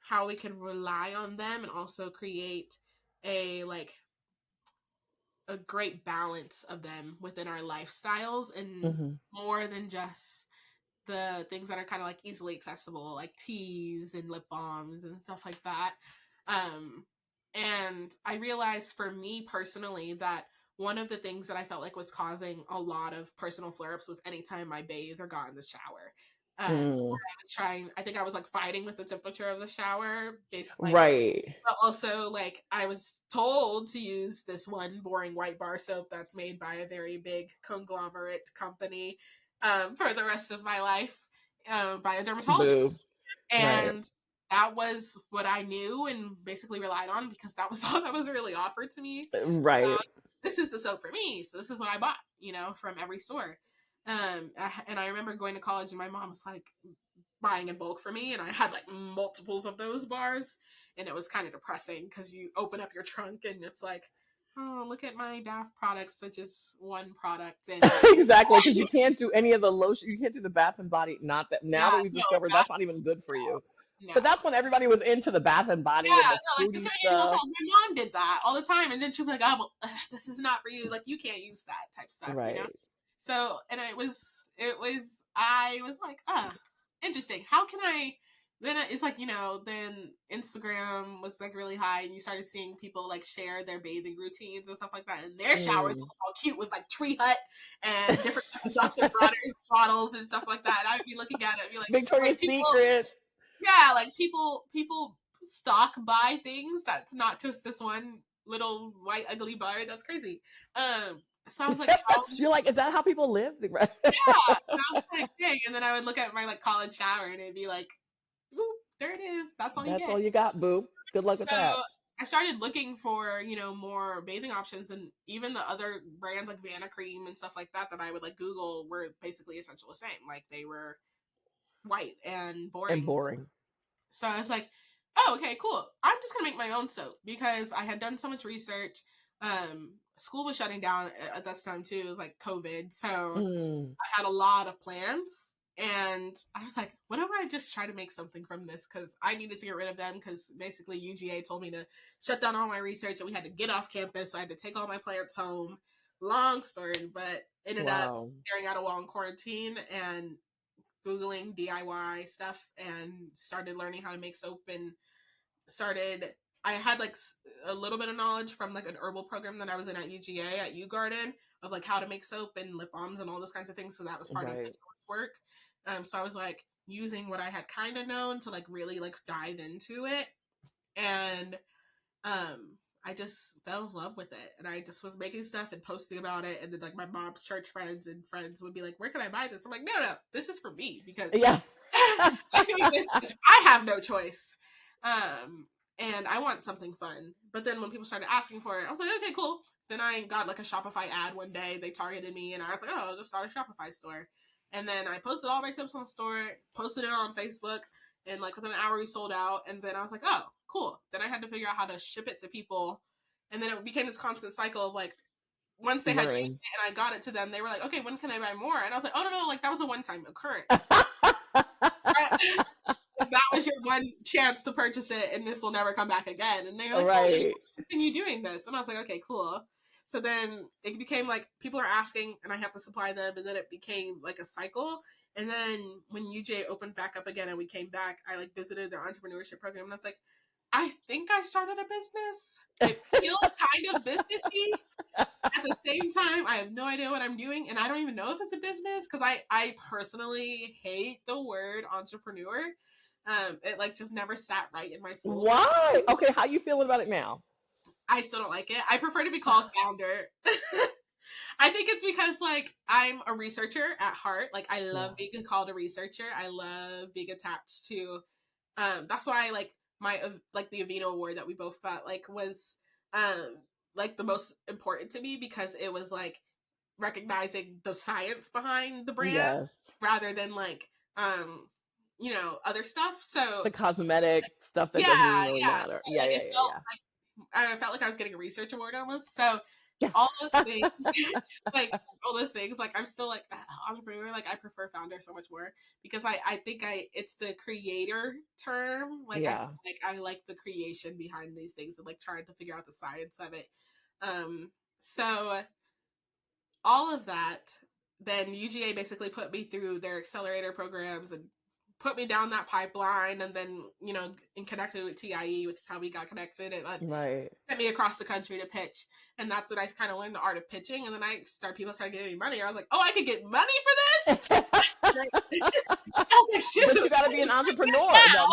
how we can rely on them and also create a great balance of them within our lifestyles, and more than just the things that are kind of like easily accessible, like teas and lip balms and stuff like that. And I realized for me personally that one of the things that I felt like was causing a lot of personal flare-ups was anytime I bathed or got in the shower. I think I was like fighting with the temperature of the shower, basically. But also, like, I was told to use this one boring white bar soap that's made by a very big conglomerate company for the rest of my life by a dermatologist. And that was what I knew and basically relied on because that was all that was really offered to me. So, this is the soap for me. So this is what I bought, you know, from every store. And I remember going to college and my mom was like buying in bulk for me, and I had like multiples of those bars, and it was kind of depressing because you open up your trunk and it's like oh, look at my bath products, such as one product. And Exactly, because you can't do any of the lotion. You can't do the Bath and Body. Not that now yeah, that we've no, discovered not, that's not even good for you. But no. that's when everybody was into the Bath and Body Yeah, and the no, like the fruity same animal stuff. cells. My mom did that all the time, and then she'd be like, "Oh, well, this is not for you. Like, you can't use that type stuff, you know." Right. So, and I was like, ah, interesting. How can I? Then it's like, then Instagram was like really high, and you started seeing people like share their bathing routines and stuff like that, and their showers Mm. were all cute with like Tree Hut and different type of Dr. Bronner's bottles and stuff like that. And I'd be looking at it and be like, Victoria's wait, people, Secret. yeah, like people stock buy things that's not just this one little white ugly bar. That's crazy. So I was like, how? You're like, is that how people live? Right. Yeah, and I was like, dang. And then I would look at my like college shower, and it'd be like, boop, there it is. That's all you That's get. all you got, boo. Good luck with So that. I started looking for more bathing options, and even the other brands like Vanna Cream and stuff like that I would like Google were basically essentially the same. Like they were white and And boring. boring. So I was like, oh, okay, cool. I'm just gonna make my own soap because I had done so much research. School was shutting down at this time too. It was like COVID, so Mm. I had a lot of plans, and I was like, what if I just try to make something from this? Because I needed to get rid of them because basically UGA told me to shut down all my research, and we had to get off campus. So I had to take all my plants home. Long story, but ended up Wow. staring at a wall in quarantine and Googling DIY stuff and started learning how to make soap and started. I had like a little bit of knowledge from like an herbal program that I was in at UGA at U Garden of like how to make soap and lip balms and all those kinds of things. So that was part of the Right. coursework. So I was like using what I had kind of known to like really like dive into it. And I just fell in love with it, and I just was making stuff and posting about it, and then like my mom's church friends and friends would be like, where can I buy this? I'm like, no, this is for me because Yeah. I'm doing this because I have no choice. And I want something fun. But then when people started asking for it, I was like, okay, cool. Then I got like a Shopify ad one day. They targeted me, and I was like, oh, I'll just start a Shopify store. And then I posted all my tips on the store, posted it on Facebook, and like within an hour we sold out. And then I was like, oh, cool. Then I had to figure out how to ship it to people. And then it became this constant cycle of like, once they had used it Learning. and I got it to them, they were like, okay, when can I buy more? And I was like, oh, no, like that was a one-time occurrence. That was your one chance to purchase it, and this will never come back again. And they were like, oh, Right. continue doing this. And I was like, okay, cool. So then it became like people are asking and I have to supply them, and then it became like a cycle. And then when UJ opened back up again and we came back, I like visited their entrepreneurship program, and I was like, I think I started a business. It feels kind of businessy. At the same time, I have no idea what I'm doing, and I don't even know if it's a business because I personally hate the word entrepreneur. It like just never sat right in my soul. Why? Okay, how you feeling about it now? I still don't like it. I prefer to be called founder. I think it's because like I'm a researcher at heart. Like I love Yeah. being called a researcher. I love being attached to. That's why like my like the Avino Award that we both got like was like the most important to me because it was like recognizing the science behind the brand Yes. rather than like other stuff. So The cosmetic stuff that doesn't yeah, even really yeah, matter. Yeah, like yeah, it felt yeah, like I felt like I was getting a research award almost. So yeah. all those things, like all those things, like I'm still like entrepreneur. Like I prefer founder so much more because I think it's the creator term. Like I Yeah. feel like I like the creation behind these things and like trying to figure out the science of it. So all of that, then UGA basically put me through their accelerator programs and put me down that pipeline, and then and connected with TIE, which is how we got connected, and Right. sent me across the country to pitch. And that's when I kind of learned the art of pitching. And then people started giving me money. I was like, oh, I could get money for this. That's great. I was like, shoot, But you got to be an entrepreneur. now.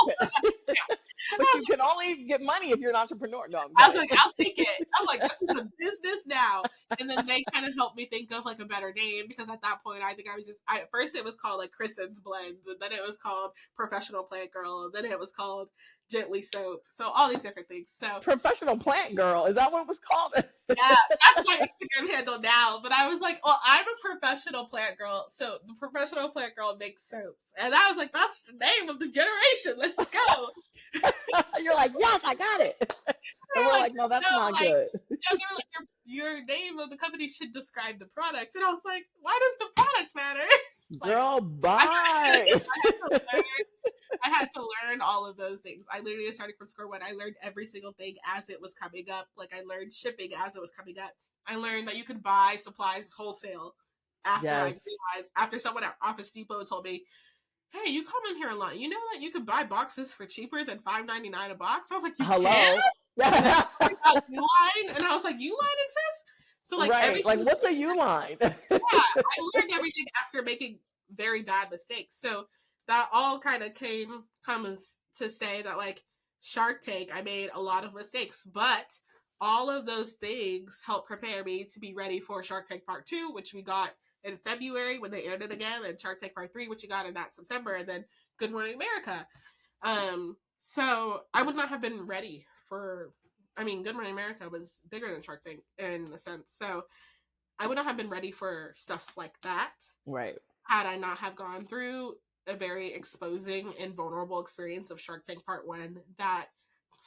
No, but I you can only get money if you're an entrepreneur. No, was like, I'll take it. I'm like, this is a business now. And then they kind of helped me think of like a better name because at that point, I think at first it was called like Kristen's Blends, and then it was called Professional Plant Girl, and then it was called Gently Soap. So all these different things. So professional plant girl. Is that what it was called? yeah, that's my Instagram handle now. But I was like, well, I'm a professional plant girl. So the professional plant girl makes soaps. And I was like, that's the name of the generation. Let's go. You're like, yes, I got it. And we're like, no, that's no, not like, good. they were like, your name of the company should describe the product. And I was like, why does the product matter? Like, Girl, I had, bye. I had to learn all of those things. I literally started from square one. I learned every single thing as it was coming up. Like, I learned shipping as it was coming up. I learned that you could buy supplies wholesale after I Yes. realized, after someone at Office Depot told me, hey, you come in here a lot. You know that you could buy boxes for cheaper than $5.99 a box? I was like, you can? Hello. And then I got Uline, and I was like, Uline exists? So, like, Right. Like, everything, what's a U line? yeah, I learned everything after making very bad mistakes. So that all kind of comes to say that, like, Shark Tank, I made a lot of mistakes, but all of those things helped prepare me to be ready for Shark Tank Part 2, which we got in February when they aired it again, and Shark Tank Part 3, which we got in that September, and then Good Morning America. So I would not have been ready for, I mean, Good Morning America was bigger than Shark Tank in a sense. So I would not have been ready for stuff like that Right. had I not have gone through a very exposing and vulnerable experience of Shark Tank Part 1 that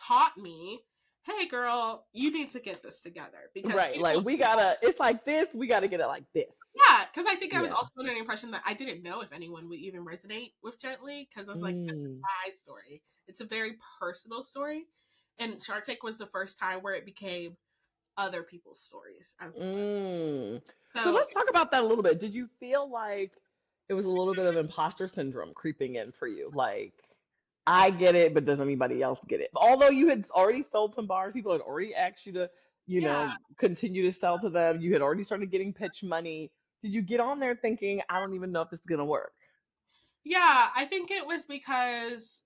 taught me, hey girl, you need to get this together because Right. people, Like, we gotta, it's like this, we gotta get it like this. yeah, because I think I was Yeah. also under the impression that I didn't know if anyone would even resonate with Gently because I was like, this is Mm. my story. It's a very personal story. And Shark Tank was the first time where it became other people's stories as well. Mm. So So let's talk about that a little bit. Did you feel like it was a little bit of imposter syndrome creeping in for you? Like, I get it, but does anybody else get it? Although you had already sold some bars, people had already asked you to, yeah, continue to sell to them. You had already started getting pitch money. Did you get on there thinking, I don't even know if this is gonna work? yeah, I think it was because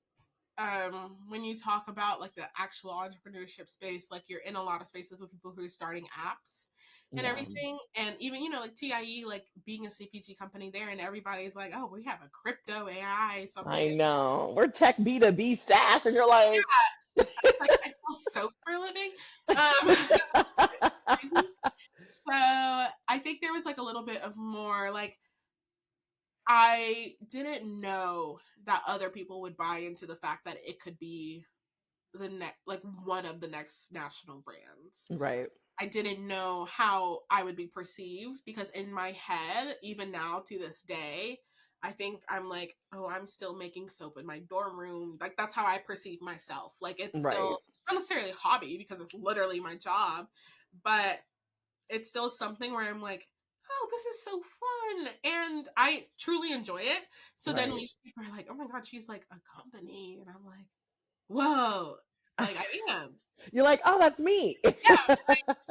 when you talk about like the actual entrepreneurship space, like you're in a lot of spaces with people who are starting apps and Yeah, everything, and even like TIE, like being a CPG company there, and everybody's like, oh, we have a crypto AI something. I know. We're tech B2B SaaS, and you're like, Like, I sell soap for a living. Um, crazy. So I think there was like a little bit of more like I didn't know that other people would buy into the fact that it could be the next, like one of the next national brands. right, I didn't know how I would be perceived because in my head, even now to this day, I think I'm like, oh, I'm still making soap in my dorm room. Like that's how I perceive myself. Like it's right, still not necessarily a hobby because it's literally my job, but it's still something where I'm like, oh, this is so fun. And I truly enjoy it. So then right. when people are like, oh my God, she's like a company. And I'm like, whoa, like I am. You're like, oh, that's me. Yeah,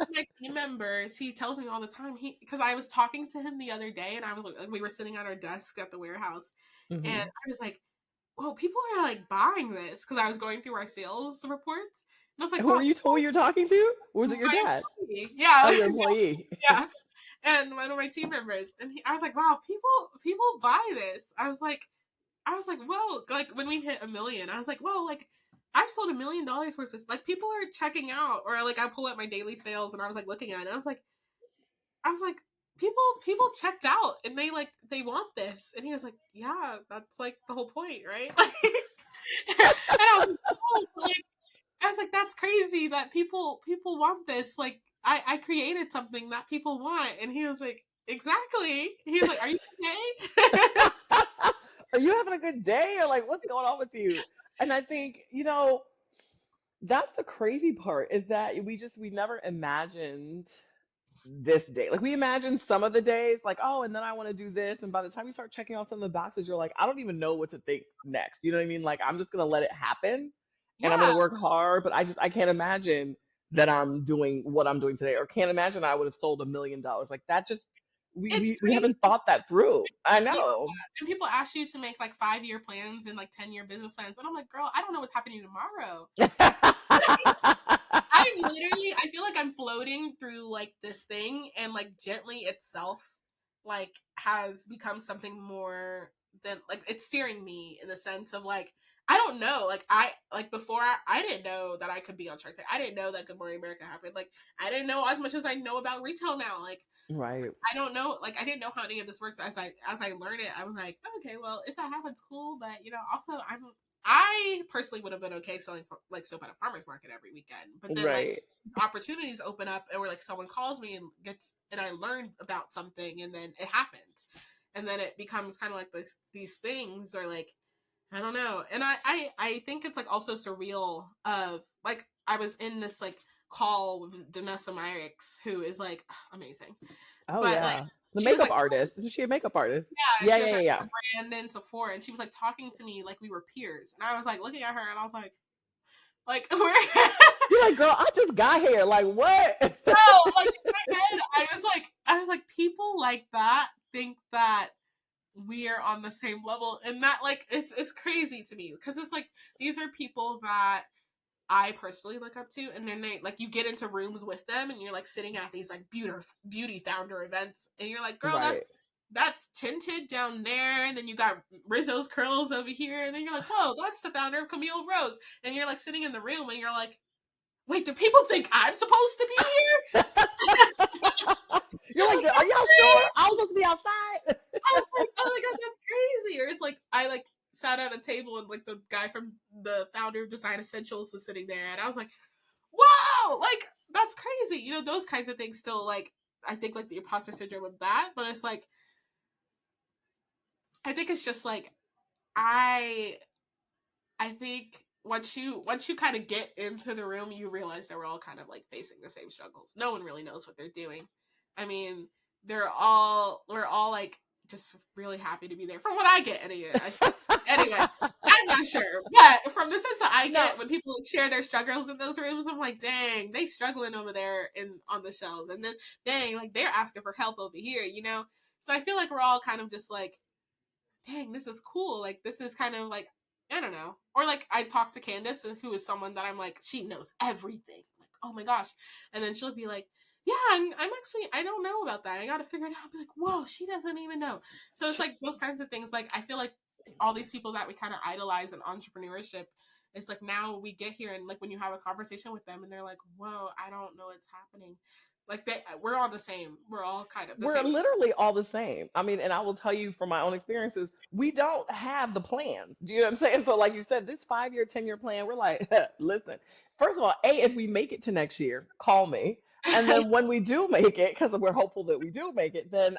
my team members, he tells me all the time. Because I was talking to him the other day, and I was we were sitting at our desk at the warehouse, and Hmm. I was like, "Whoa, people are like buying this." Because I was going through our sales reports, and I was like, Who "Wow, were you? Who were you talking to? Or was it your my dad? employee, Oh, yeah, your employee. yeah." And one of my team members, and I was like, "Wow, people buy this." I was like, "Whoa!" Like when we hit 1 million, I was like, "Whoa!" Like I've sold $1 million worth of this. Like people are checking out, or like I pull up my daily sales, and I was like looking at it. And I was like, people checked out, and they want this. And he was like, "Yeah, that's like the whole point, right?" And I was like, "Oh," like I was like, "That's crazy that people want this. Like I created something that people want." And he was like, "Exactly." He was like, "Are you okay?" Are you having a good day? Or like, what's going on with you? And I think, that's the crazy part is that we never imagined this day. Like we imagined some of the days, like, oh, and then I want to do this. And by the time you start checking off some of the boxes, you're like, I don't even know what to think next. You know what I mean? Like I'm just gonna let it happen and I'm Yeah, gonna work hard, but I can't imagine that I'm doing what I'm doing today, or can't imagine I would have sold $1 million. Like that just it's we crazy. haven't thought that through. I Yeah. know. And people ask you to make like 5-year plans and like 10-year business plans. And I'm like, girl, I don't know what's happening tomorrow. I'm literally, I feel like I'm floating through like this thing, and like Gently itself like has become something more than like it's steering me in the sense of like I don't know, like I like before I didn't know that I could be on Shark Tank. I didn't know that Good Morning America happened. Like I didn't know as much as I know about retail now. Like Right. I don't know, like I didn't know how any of this works. As I learned it, I was like, okay, well, if that happens, cool. But also, I personally would have been okay selling like soap at a farmer's market every weekend, but then like Right. opportunities open up, or like someone calls me and I learn about something, and then it happens, and then it becomes kind of like these things, or like I don't know. And I think it's like also surreal of like I was in this like call with Danessa Myricks, who is like amazing, Oh but like yeah. The she was makeup like, artist. Isn't she a makeup artist? yeah, and Yeah, she yeah, has yeah, her yeah. brand in Sephora, and she was like talking to me like we were peers, and I was like looking at her, and I was like we're You're like, girl, I just got here. Like, what? no, like in my head, I was like people like that think that we are on the same level, and that like it's crazy to me because it's like these are people that I personally look up to, and then they like you get into rooms with them, and you're like sitting at these like beauty founder events, and you're like, girl, Right. that's tinted down there, and then you got Rizzo's curls over here, and then you're like, whoa, that's the founder of Camille Rose, and you're like sitting in the room, and you're like, wait, do people think I'm supposed to be here? You're like, are That's y'all sure? crazy. I was supposed to be outside. I was like, oh my god, that's crazy. Or it's like I like sat at a table, and like the guy from the founder of Design Essentials was sitting there, and I was like, whoa, like that's crazy. You know, those kinds of things still like I think like the imposter syndrome of that, but it's like I think it's just like I I think once you kind of get into the room, you realize that we're all kind of like facing the same struggles. No one really knows what they're doing. I mean, we're all like just really happy to be there. From what I get, anyway, I'm not sure, but from the sense that I No, get when people share their struggles in those rooms, I'm like, dang, they struggling over there in on the shelves, and then dang, like they're asking for help over here, you know. So I feel like we're all kind of just like dang, this is cool. Like, this is kind of like, I don't know. Or like, I talk to Candace, who is someone that I'm like, she knows everything. Like, oh my gosh. And then she'll be like, yeah, I'm actually, I don't know about that. I got to figure it out. I'll be like, whoa, she doesn't even know. So it's like those kinds of things. Like, I feel like all these people that we kind of idolize in entrepreneurship, it's like now we get here and like when you have a conversation with them and they're like, whoa, I don't know what's happening. Like, we're all the same. We're all kind of the we're same. literally all the same. I mean, and I will tell you from my own experiences, we don't have the plans. Do you know what I'm saying? So, like you said, this 5 year, 10 year plan, we're like, listen, first of all, A, if we make it to next year, call me. And then when we do make it, because we're hopeful that we do make it, then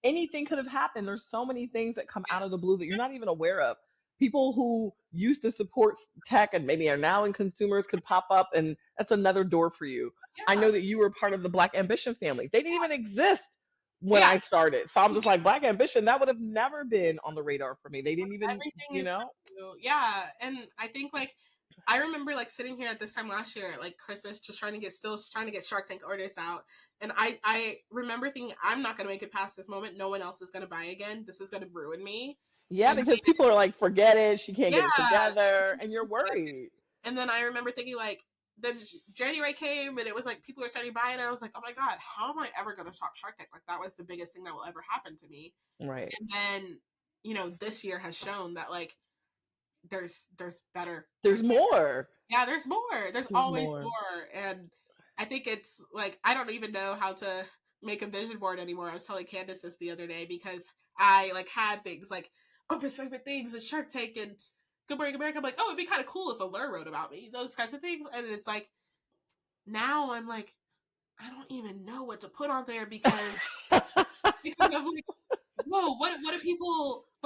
anything could have happened. There's so many things that come out of the blue that you're not even aware of. People who used to support tech and maybe are now in consumers could pop up, and that's another door for you. I Yeah. know that you were part of the Black Ambition family. They didn't even exist when Yeah. I started. So I'm just like, Black Ambition, that would have never been on the radar for me. They didn't even, Everything you is know? new. Yeah, and I think like I remember like sitting here at this time last year, like Christmas, just trying to get Shark Tank orders out, and I remember thinking I'm not gonna make it past this moment. No one else is gonna buy again. This is gonna ruin me. Yeah, And because people are like, forget it. She can't get it yeah, together. And you're worried. and then I remember thinking like then January came and it was like people were starting buying. And I was like, oh my god, how am I ever gonna shop Shark Tank? Like that was the biggest thing that will ever happen to me. Right. And then you know this year has shown that like there's better. There's more. Yeah, there's more. There's There's always more. more. And I think it's like I don't even know how to make a vision board anymore. I was telling Candace this the other day because I like had things like open favorite things and Shark Tank and Good Morning America. I'm like, oh, it'd be kind of cool if Allure wrote about me. Those kinds of things. And it's like now I'm like, I don't even know what to put on there because I'm like, whoa, what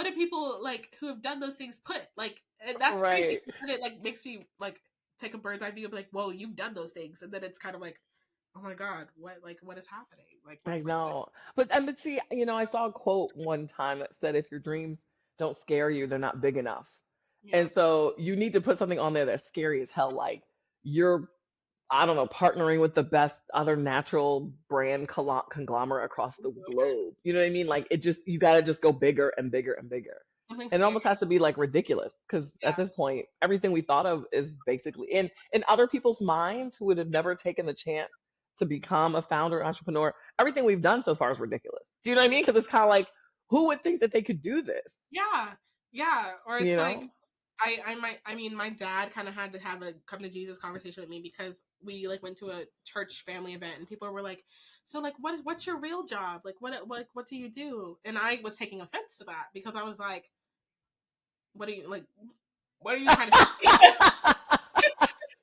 do people like who have done those things put? Like and that's crazy. Right. And it like makes me like take a bird's eye view of like, whoa, you've done those things. And then it's kind of like, oh my God, what is happening? Like I what's my life? know. But see, I saw a quote one time that said if your dreams don't scare you, they're not big enough. Yeah. And so you need to put something on there that's scary as hell, like you're, I don't know, partnering with the best other natural brand conglomerate across the globe. You know what I mean? Like it just you gotta just go bigger and bigger and bigger. Something And it scary. almost has to be like ridiculous because at Yeah. this point, everything we thought of is basically in other people's minds who would have never taken the chance to become a founder, entrepreneur. Everything we've done so far is ridiculous. Do you know what I mean? Because it's kind of like, who would think that they could do this? Yeah. Yeah. Or You it's like know? I mean my dad kind of had to have a come to Jesus conversation with me because we like went to a church family event and people were like, so like what's your real job? Like what do you do? And I was taking offense to that because I was like, what do you like What are you trying to say?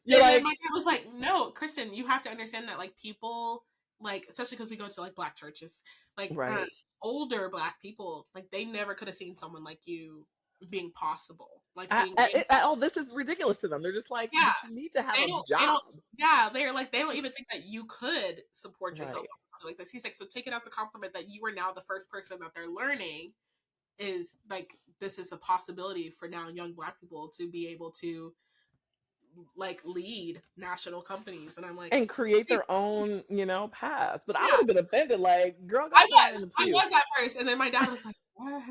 You're And then my like, dad was like, no, Kristen, you have to understand that like people, like, especially because we go to like black churches, like right. older black people, like they never could have seen someone like you being possible, like I, being I, able, oh, this is ridiculous to them. They're just like, yeah, but you need to have a they don't, job. yeah, they're like, they don't even think that you could support yourself Right. like this. He's like, so take it as a compliment that you are now the first person that they're learning is like, this is a possibility for now young black people to be able to like lead national companies. And I'm like, And create their own, paths. But I would yeah, have been offended, like, girl, go cry in the I pew. was at first, and then my dad was like,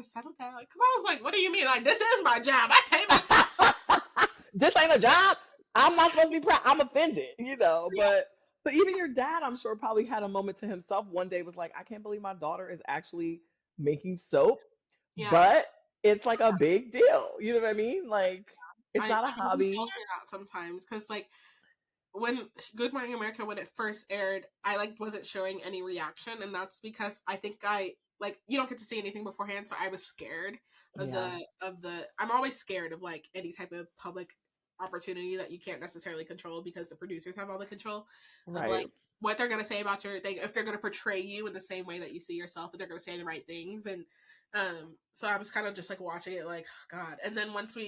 settle down, because I was like, what do you mean? Like, this is my job. I pay myself. This ain't a job. I'm not supposed to be proud. I'm offended, but even your dad, I'm sure, probably had a moment to himself one day, was like, I can't believe my daughter is actually making soap, Yeah, but it's like a big deal. You know what I mean? Like, it's not a he tells hobby. me that sometimes because like when Good Morning America when it first aired, I like wasn't showing any reaction, and that's because I think I like you don't get to see anything beforehand, so I was scared of Yeah, the. I'm always scared of like any type of public opportunity that you can't necessarily control because the producers have all the control of like right. what they're gonna say about your thing, if they're gonna portray you in the same way that you see yourself, if they're gonna say the right things, and so I was kind of just like watching it like God, and then once we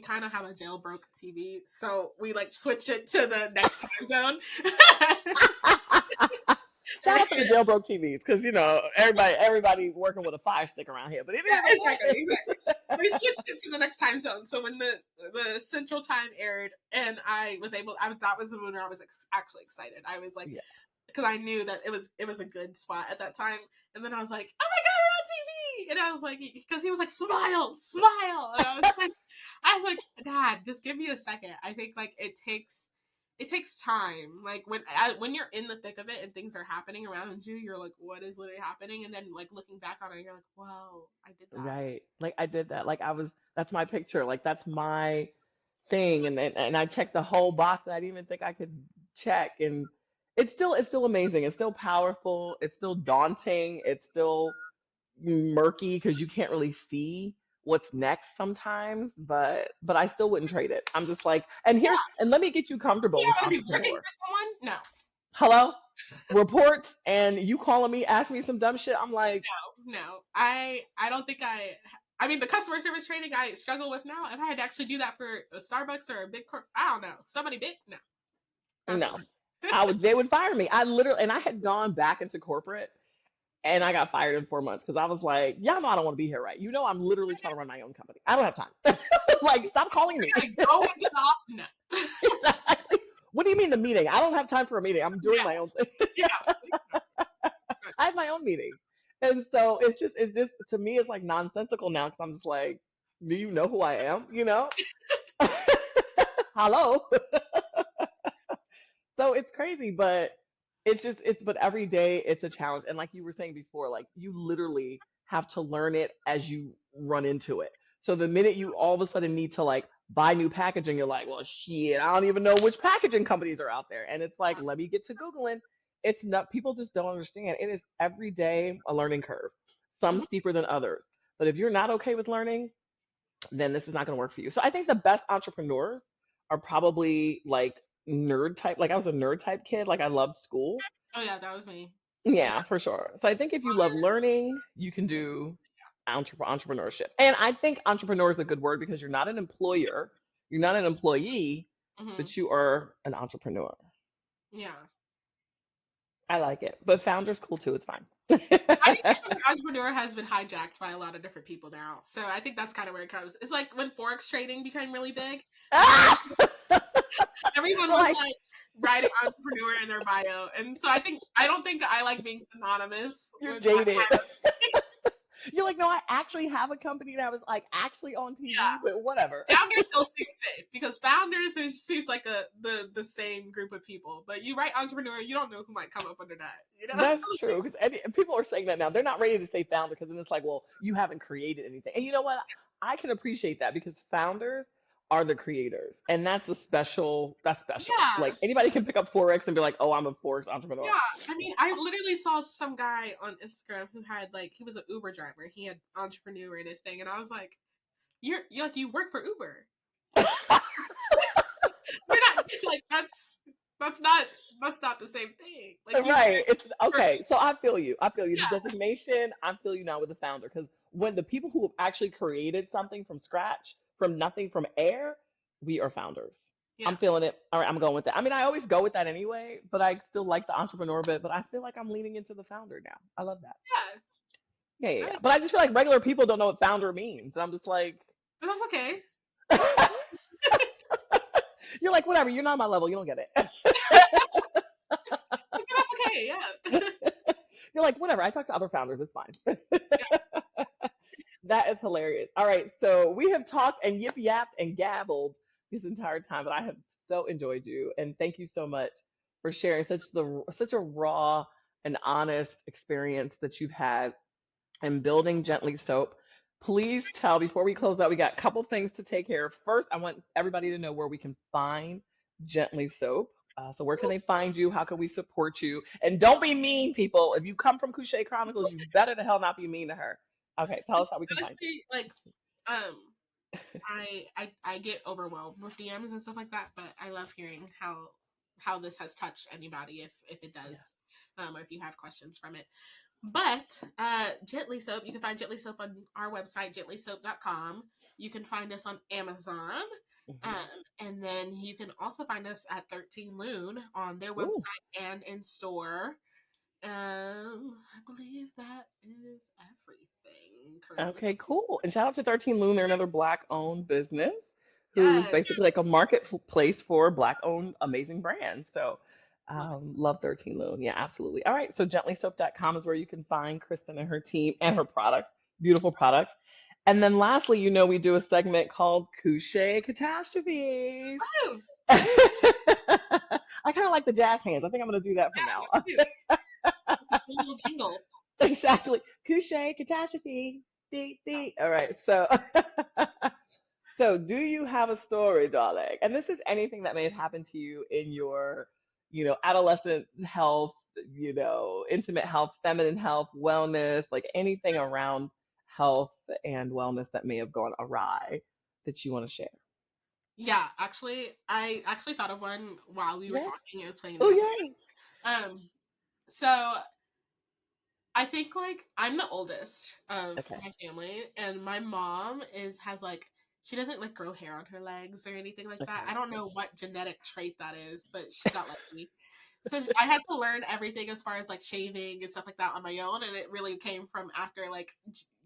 kind of have a jailbroke TV, so we like switched it to the next time zone. Shout out to the jailbroke TVs, because everybody working with a fire stick around here. But it Yeah, is what exactly, it is. exactly. So we switched it to the next time zone. So when the Central Time aired, and I was able, I was that was the one where I was actually excited. I was like, Yeah, because I knew that it was a good spot at that time. And then I was like, oh my god, we're on TV! And I was like, because he was like, smile, smile, and I was like, Dad, just give me a second. I think like it takes time. Like when you're in the thick of it and things are happening around you, you're like, what is literally happening? And then like looking back on it, you're like, whoa, I did that. right. Like I did that. Like that's my picture. Like that's my thing. And I checked the whole box that I didn't even think I could check. And it's still amazing. It's still powerful. It's still daunting. It's still murky because you can't really see what's next sometimes. But I still wouldn't trade it. I'm just like, and let me get you You comfortable with don't want to be working entrepreneur. for someone? No, Hello? Reports and you calling me, asking me some dumb shit. I'm like, no. I don't think I mean, the customer service training I struggle with now. If I had to actually do that for a Starbucks or a big corp, I don't know, somebody big. No, not so no. much. They would fire me. And I had gone back into corporate and I got fired in 4 months because I was like, y'all know I don't want to be here, right? I'm literally trying to run my own company. I don't have time. Like, stop calling me. Like go into the no. Exactly. What do you mean the meeting? I don't have time for a meeting. I'm doing Yeah, my own thing. yeah. I have my own meetings. And so it's just to me it's like nonsensical now because I'm just like, do you know who I am? Hello. So it's crazy, but but every day it's a challenge. And like you were saying before, like you literally have to learn it as you run into it. So the minute you all of a sudden need to like buy new packaging, you're like, well, shit, I don't even know which packaging companies are out there. And it's like, let me get to Googling. It's not, people just don't understand. It is every day a learning curve, some Mhm. steeper than others. But if you're not okay with learning, then this is not going to work for you. So I think the best entrepreneurs are probably like nerd type. Like I was a nerd type kid. Like I loved school. Oh yeah, that was me. Yeah, Yeah, for sure. So I think if you love learning, you can do entrepreneurship. And I think entrepreneur is a good word because you're not an employer, you're not an employee, hmm but you are an entrepreneur. yeah. I like it. But founder's cool too. It's fine. I just think an entrepreneur has been hijacked by a lot of different people now. So I think that's kind of where it comes. It's like when Forex trading became really big, and Ah! everyone You're was like, like writing entrepreneur in their bio. And so I don't think I like being synonymous you're with that jaded. kind of, You're like, no, I actually have a company that was like actually on TV, yeah. but whatever. Founders still seem safe because founders seems like the same group of people. But you write entrepreneur, you don't know who might come up under that. You know? That's true because people are saying that now. They're not ready to say founder because then it's like, well, you haven't created anything. And you know what? I can appreciate that because founders are the creators, and that's a special. That's special. Yeah. Like anybody can pick up Forex and be like, oh, I'm a Forex entrepreneur. Yeah, I mean, I literally saw some guy on Instagram who had like he was an Uber driver. He had entrepreneur in his thing, and I was like, "You're like you work for Uber." You're not like that's not the same thing. Like you Right. It's for me, okay. So I feel you. I feel you. The yeah, designation, I feel you now with the founder. Because when the people who have actually created something from scratch, from nothing, from air, we are founders. yeah, I'm feeling it. All right, I'm going with that. I mean, I always go with that anyway, but I still like the entrepreneur bit, but I feel like I'm leaning into the founder now. I love that. yeah. Yeah, yeah, I yeah. like But I just feel like regular people don't know what founder means. And I'm just like, but that's okay. you're like, whatever, you're not on my level. You don't get it. Like, that's okay, yeah. You're like, whatever. I talk to other founders. It's fine. Yeah. That is hilarious. All right, so we have talked and yip yapped and gabbled this entire time, but I have so enjoyed you, and thank you so much for sharing such a raw and honest experience that you've had in building Gently Soap. Please tell before we close out, we got a couple things to take care of. First, I want everybody to know where we can find Gently Soap. So where can they find you? How can we support you? And don't be mean, people. If you come from Kushae Chronicles, you better the hell not be mean to her. Okay, tell us how we can find Honestly, like um I get overwhelmed with DMs and stuff like that, but I love hearing how this has touched anybody if it you. does, or if you have questions from it. But Gently Soap, you can find Gently Soap on our website, gentlysoap.com. You can find us on Amazon. Yeah. And then you can also find us at 13 Loon on their Ooh, website and in store. I believe that is everything currently. okay, cool. And shout out to 13 Loon. They're another Black owned business who's Yes. basically like a marketplace for Black owned amazing brands. So Love it. love 13 Loon. Yeah, absolutely. All right. So gentlysoap.com is where you can find Kristen and her team and her products, beautiful products. And then lastly, we do a segment called Couche Catastrophes. Oh, I kind of like the jazz hands. I think I'm going to do that from yeah, now you on. can do. It's like a little jingle. Exactly. Couche catastrophe. Dee, dee. All right. So, so do you have a story, darling? And this is anything that may have happened to you in your, adolescent health, intimate health, feminine health, wellness, like anything around health and wellness that may have gone awry that you want to share. Yeah, actually, I actually thought of one while we were Yeah. talking. It was playing in the Oh, background. yay. So I think like I'm the oldest of Okay. my family, and my mom has like she doesn't like grow hair on her legs or anything like that. I Okay. don't know what genetic trait that is, but she got lucky. So I had to learn everything as far as like shaving and stuff like that on my own, and it really came from after like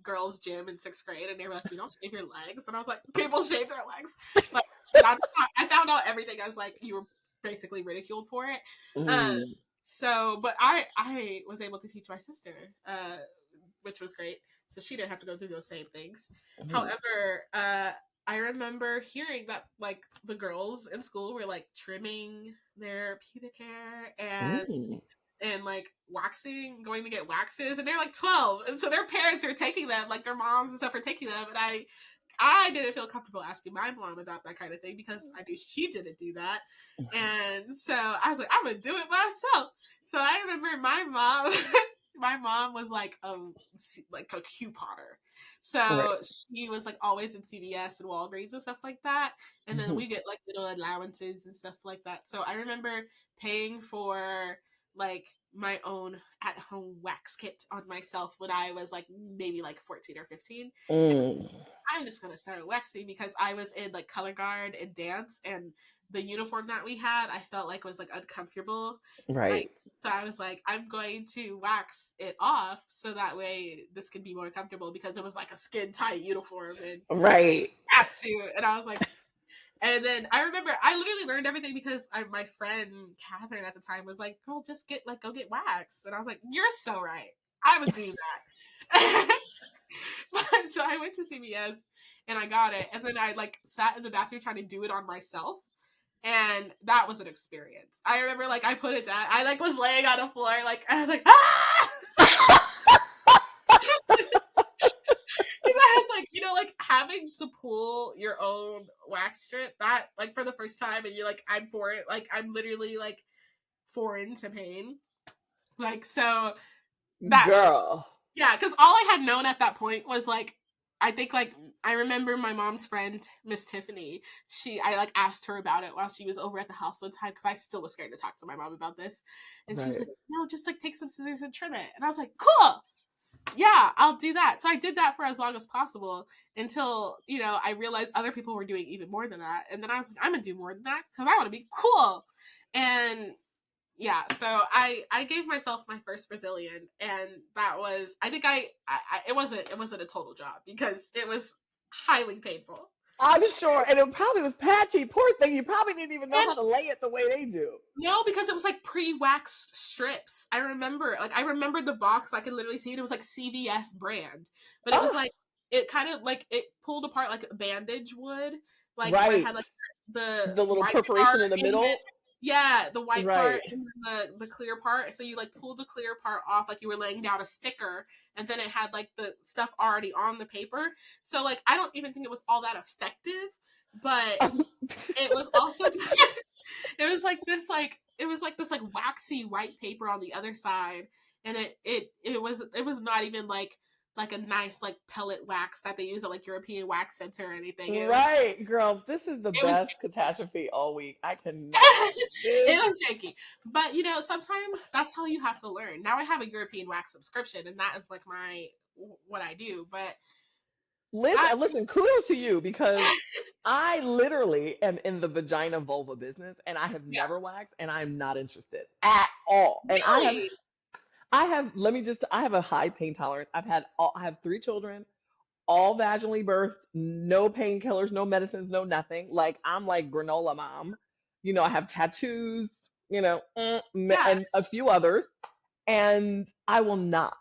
girls' gym in 6th grade, and they were like, "You don't shave your legs," and I was like, "People shave their legs." Like I found out everything. I was like, "You were basically ridiculed for it." Um, Mm, so, but I was able to teach my sister, which was great. So she didn't have to go through those same things. mm, However, I remember hearing that like the girls in school were like trimming their pubic hair mm. and like going to get waxes, and they're like 12, and so their parents are taking them, like their moms and stuff are taking them, and I didn't feel comfortable asking my mom about that kind of thing because I knew she didn't do that. And so I was like, I'm gonna do it myself. So I remember my mom my mom was like a couponer. Right. So she was like always in CVS and Walgreens and stuff like that. And then Mhm. we get like little allowances and stuff like that. So I remember paying for like my own at home wax kit on myself when I was like maybe like 14 or 15. Mm. I'm just gonna start waxing because I was in like color guard and dance, and the uniform that we had I felt like was like uncomfortable. Like Right. so I was like, I'm going to wax it off so that way this can be more comfortable because it was like a skin tight uniform and Right. catsuit. And I was like, and then I remember I literally learned everything because my friend Catherine at the time was like, "Girl, just go get wax." And I was like, "You're so right. I would do that." So I went to CVS and I got it, and then I like sat in the bathroom trying to do it on myself, and that was an experience. I remember like I put it down. I like was laying on the floor, like I was like, ah, because I was like, like having to pull your own wax strip that like for the first time, and you're like, I'm for it. Like I'm literally like foreign to pain. Like so that Girl. yeah, because all I had known at that point was like I think like I remember my mom's friend, Miss Tiffany. I like asked her about it while she was over at the house one time because I still was scared to talk to my mom about this, and she was Right. like, "No, just like take some scissors and trim it." And I was like, "Cool, yeah, I'll do that." So I did that for as long as possible until I realized other people were doing even more than that, and then I was like, "I'm gonna do more than that because I want to be cool." And yeah, so I gave myself my first Brazilian, and that was I think I it wasn't a total job because it was highly painful. I'm sure, and it probably was patchy. Poor thing, you probably didn't even know And how to lay it the way they do. no, because it was like pre-waxed strips. I remember the box. I could literally see it. It was like CVS brand, but it was Oh, like it kind of like it pulled apart like bandage would, like where it right. had like the The little white part perforation in the and then middle. yeah, the white part Right. and then the clear part. So you like pull the clear part off like you were laying down a sticker, and then it had like the stuff already on the paper. So like I don't even think it was all that effective, but it was also it was like this like waxy white paper on the other side, and it was not even like a nice like pellet wax that they use at like European Wax Center or anything. It was Right, girl. This is the it was best catastrophe all week. I cannot. This. it was shaky, but sometimes that's how you have to learn. Now I have a European Wax subscription, and that is like my what I do. But I Listen, kudos to you because I literally am in the vagina vulva business and I have yeah, never waxed and I'm not interested at all. And really I have a high pain tolerance. I have 3 children, all vaginally birthed, no painkillers, no medicines, no nothing. Like I'm like granola mom. I have tattoos, yeah. and a few others, and I will not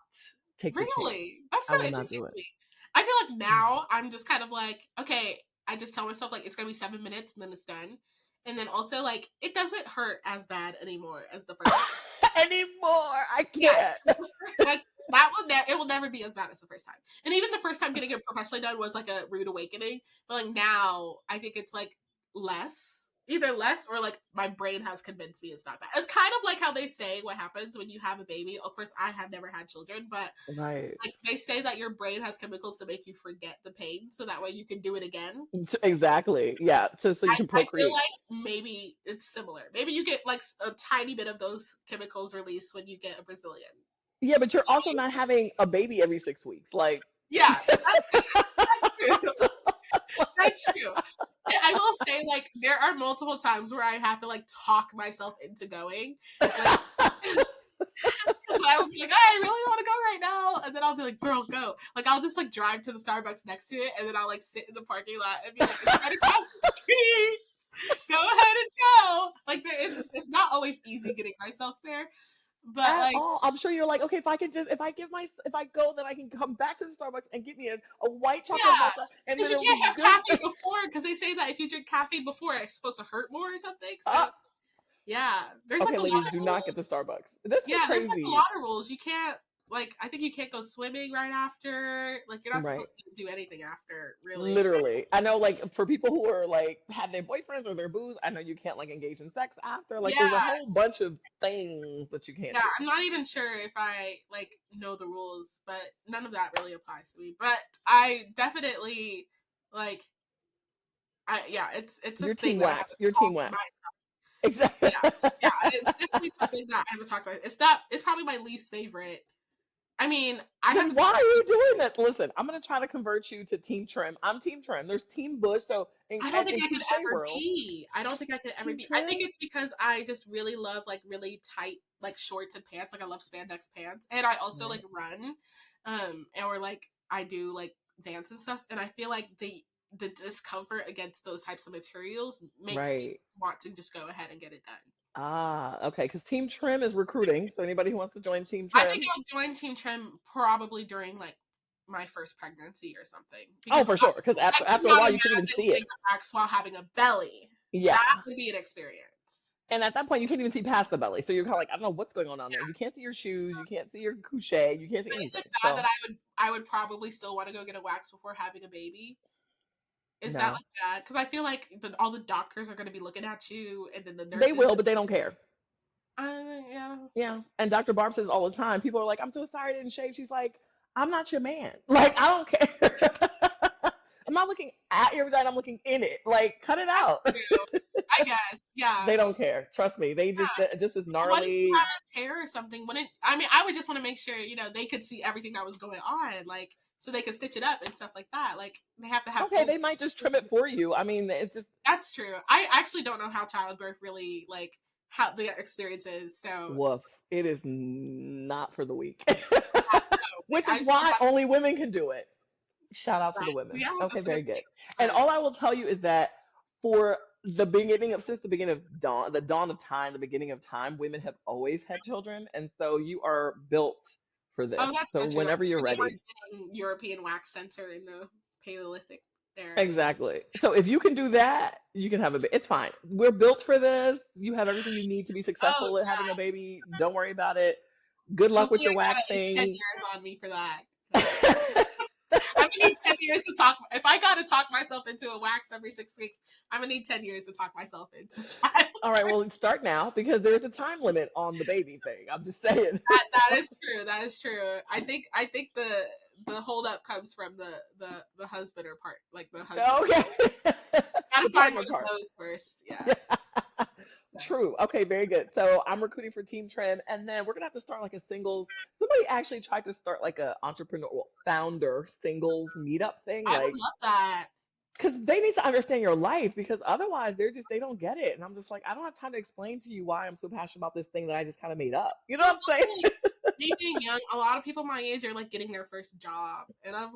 take the chance. Really? That's I so will not interesting do to it. me. I feel like now I'm just kind of like, okay, I just tell myself like it's gonna be 7 minutes and then it's done. And then also like it doesn't hurt as bad anymore as the first time. Anymore. I Yeah. can't. Like it will never be as bad as the first time. And even the first time getting it professionally done was like a rude awakening. But like now I think it's like less. Either less or like my brain has convinced me it's not bad. It's kind of like how they say what happens when you have a baby. Of course, I have never had children, but Right. like they say that your brain has chemicals to make you forget the pain, so that way you can do it again. Exactly. Yeah. So you can I feel procreate. like maybe it's similar. Maybe you get like a tiny bit of those chemicals released when you get a Brazilian. Yeah, but you're also not having a baby every 6 weeks. Like, Yeah, that's true. That's true. I will say, like, there are multiple times where I have to like talk myself into going, like, because I will be like, I really want to go right now, and then I'll be like, girl, go. Like, I'll just like drive to the Starbucks next to it, and then I'll like sit in the parking lot and be like, it's right across the street. Go ahead and go. Like, it's not always easy getting myself there, but at like, all. I'm sure you're like, okay, if I go, then I can come back to the Starbucks and get me a white chocolate yeah, mocha, and because then you it'll can't be have good. caffeine before, because they say that if you drink caffeine before, it's supposed to hurt more or something. So Uh, yeah, there's like okay, a lot ladies, of do not get rules. the Starbucks. This is Yeah, there's like a crazy. lot of rules. You can't like I think you can't go swimming right after. Like you're not Right. supposed to do anything after, really. Literally. I know, like, for people who are like have their boyfriends or their booze, I know you can't like engage in sex after. Like, Yeah, there's a whole bunch of things that you can't yeah. do. I'm not even sure if I like know the rules, but none of that really applies to me. But I definitely like I yeah, it's a Your thing team that I have wax. to Your team talk to wax. my Exactly. yeah. Yeah, it's definitely something that I have to talk about. It's not it's probably my least favorite. I mean, I have Then to why talk are you doing that? Listen, I'm gonna try to convert you to Team Trim. I'm Team Trim. There's Team Bush. So I don't think in I could Kushae ever world, be. I don't think I could ever Team be. I think Trim. it's because I just really love like really tight like shorts and pants. Like I love spandex pants, and I also like Right. run, or like I do like dance and stuff. And I feel like the discomfort against those types of materials makes me Right. want to just go ahead and get it done. Ah, okay. Because Team Trim is recruiting. So anybody who wants to join Team I think Trim, I'll join Team Trim probably during like my first pregnancy or something oh, because for sure. Because I after a cannot while, you can't even imagine see getting it. a wax while having a belly. Yeah. That would be an experience. And at that point, you can't even see past the belly. So you're kind of like, I don't know what's going on down there. You can't see your shoes. You can't see your couche. You can't see But is anything. it bad that So I would probably still want to go get a wax before having a baby? Is that no, like bad? Because I feel like all the doctors are going to be looking at you, and then the they nurses. will, but they don't care. Yeah, Yeah. And Dr. Barb says all the time, people are like, I'm so sorry I didn't shave. She's like, I'm not your man. Like, I don't care. I'm not looking at your vagina, I'm looking in it. Like, cut it That's out. true. I guess. Yeah. They don't care. Trust me. They Yeah. just as What if you gnarly. have a tear or something? Wouldn't I mean? I would just want to make sure they could see everything that was going on, like so they could stitch it up and stuff like that. Like they have to have Okay, full. they might just trim it for you. I mean, it's just That's true. I actually don't know how childbirth really like how the experience is. So woof. It is not for the weak. yeah, no, like Which I is just why only women can do it. Shout out to the right. women. Yeah, Okay, that's a good very good. thing. And But all I will tell you is that for the beginning of since the beginning of dawn, the dawn of time, the beginning of time, women have always had children, and so you are built for this. oh, that's So so true. I'm whenever you're sure they ready. weren't getting European wax center in the Paleolithic era. Exactly. So if you can do that, you can have a baby. It's fine. We're built for this. You have everything you need to be Oh, successful at having a baby. Don't worry about it. Good luck with hopefully your I got at least 10 waxing. years on me for that. 'Cause I'm gonna need 10 years to talk. If I gotta talk myself into a wax every 6 weeks, I'm gonna need 10 years to talk myself into child. All right, well, start now because there's a time limit on the baby thing. I'm just saying. That is true. That is true. I think the holdup comes from the husbander part, like the husband. Okay. Gotta The find partner one of part. those first. Yeah. So. True. Okay, very good. So I'm recruiting for Team Trim, and then we're gonna have to start like a singles. Somebody actually tried to start like a entrepreneur founder singles meetup thing, I would like love that. because they need to understand your life because otherwise they don't get it. And I'm just like, I don't have time to explain to you why I'm so passionate about this thing that I just kind of made up. You know Well, what I'm saying? especially like, me being young, a lot of people my age are like getting their first job, and I'm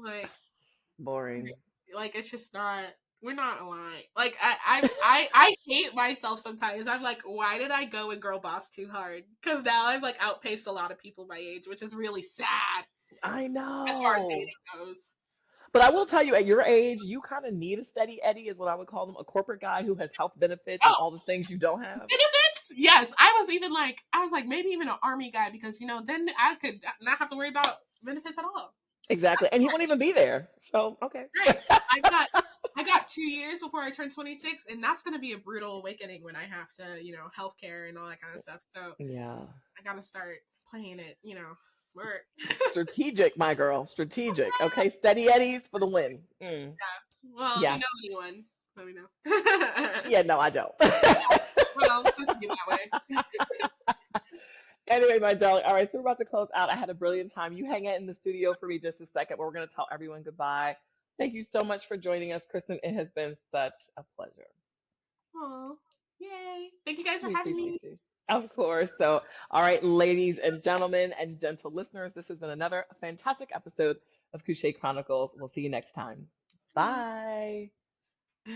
Boring. like it's just not. We're not aligned. Like I hate myself sometimes. I'm like, why did I go and girl boss too hard? Because now I've like outpaced a lot of people my age, which is really sad I as far as dating know. goes. But I will tell you, at your age, you kind of need a steady Eddie, is what I would call them, a corporate guy who has health benefits and Oh, all the things you don't have. benefits? Yes, I was like maybe even an army guy because then I could not have to worry about benefits at all. Exactly. That's And he won't smart. even be there. So, okay. Right. I got 2 years before I turn 26, and that's gonna be a brutal awakening when I have to, healthcare and all that kind of stuff. So Yeah. I gotta start playing it, smart. Strategic, my girl. Strategic. Okay. Steady Eddies for the win. Mm. Well, if you Yeah. know anyone, let me know. Yeah, no, I don't. Well, let's be that way. Anyway, my darling. All right, so we're about to close out. I had a brilliant time. You hang out in the studio for me just a second, but we're going to tell everyone goodbye. Thank you so much for joining us, Kristen. It has been such a pleasure. Oh, yay! Thank you guys for We having me. appreciate you. Of course. So, all right, ladies and gentlemen and gentle listeners, this has been another fantastic episode of Kushae Chronicles. We'll see you next time. Bye. Bye.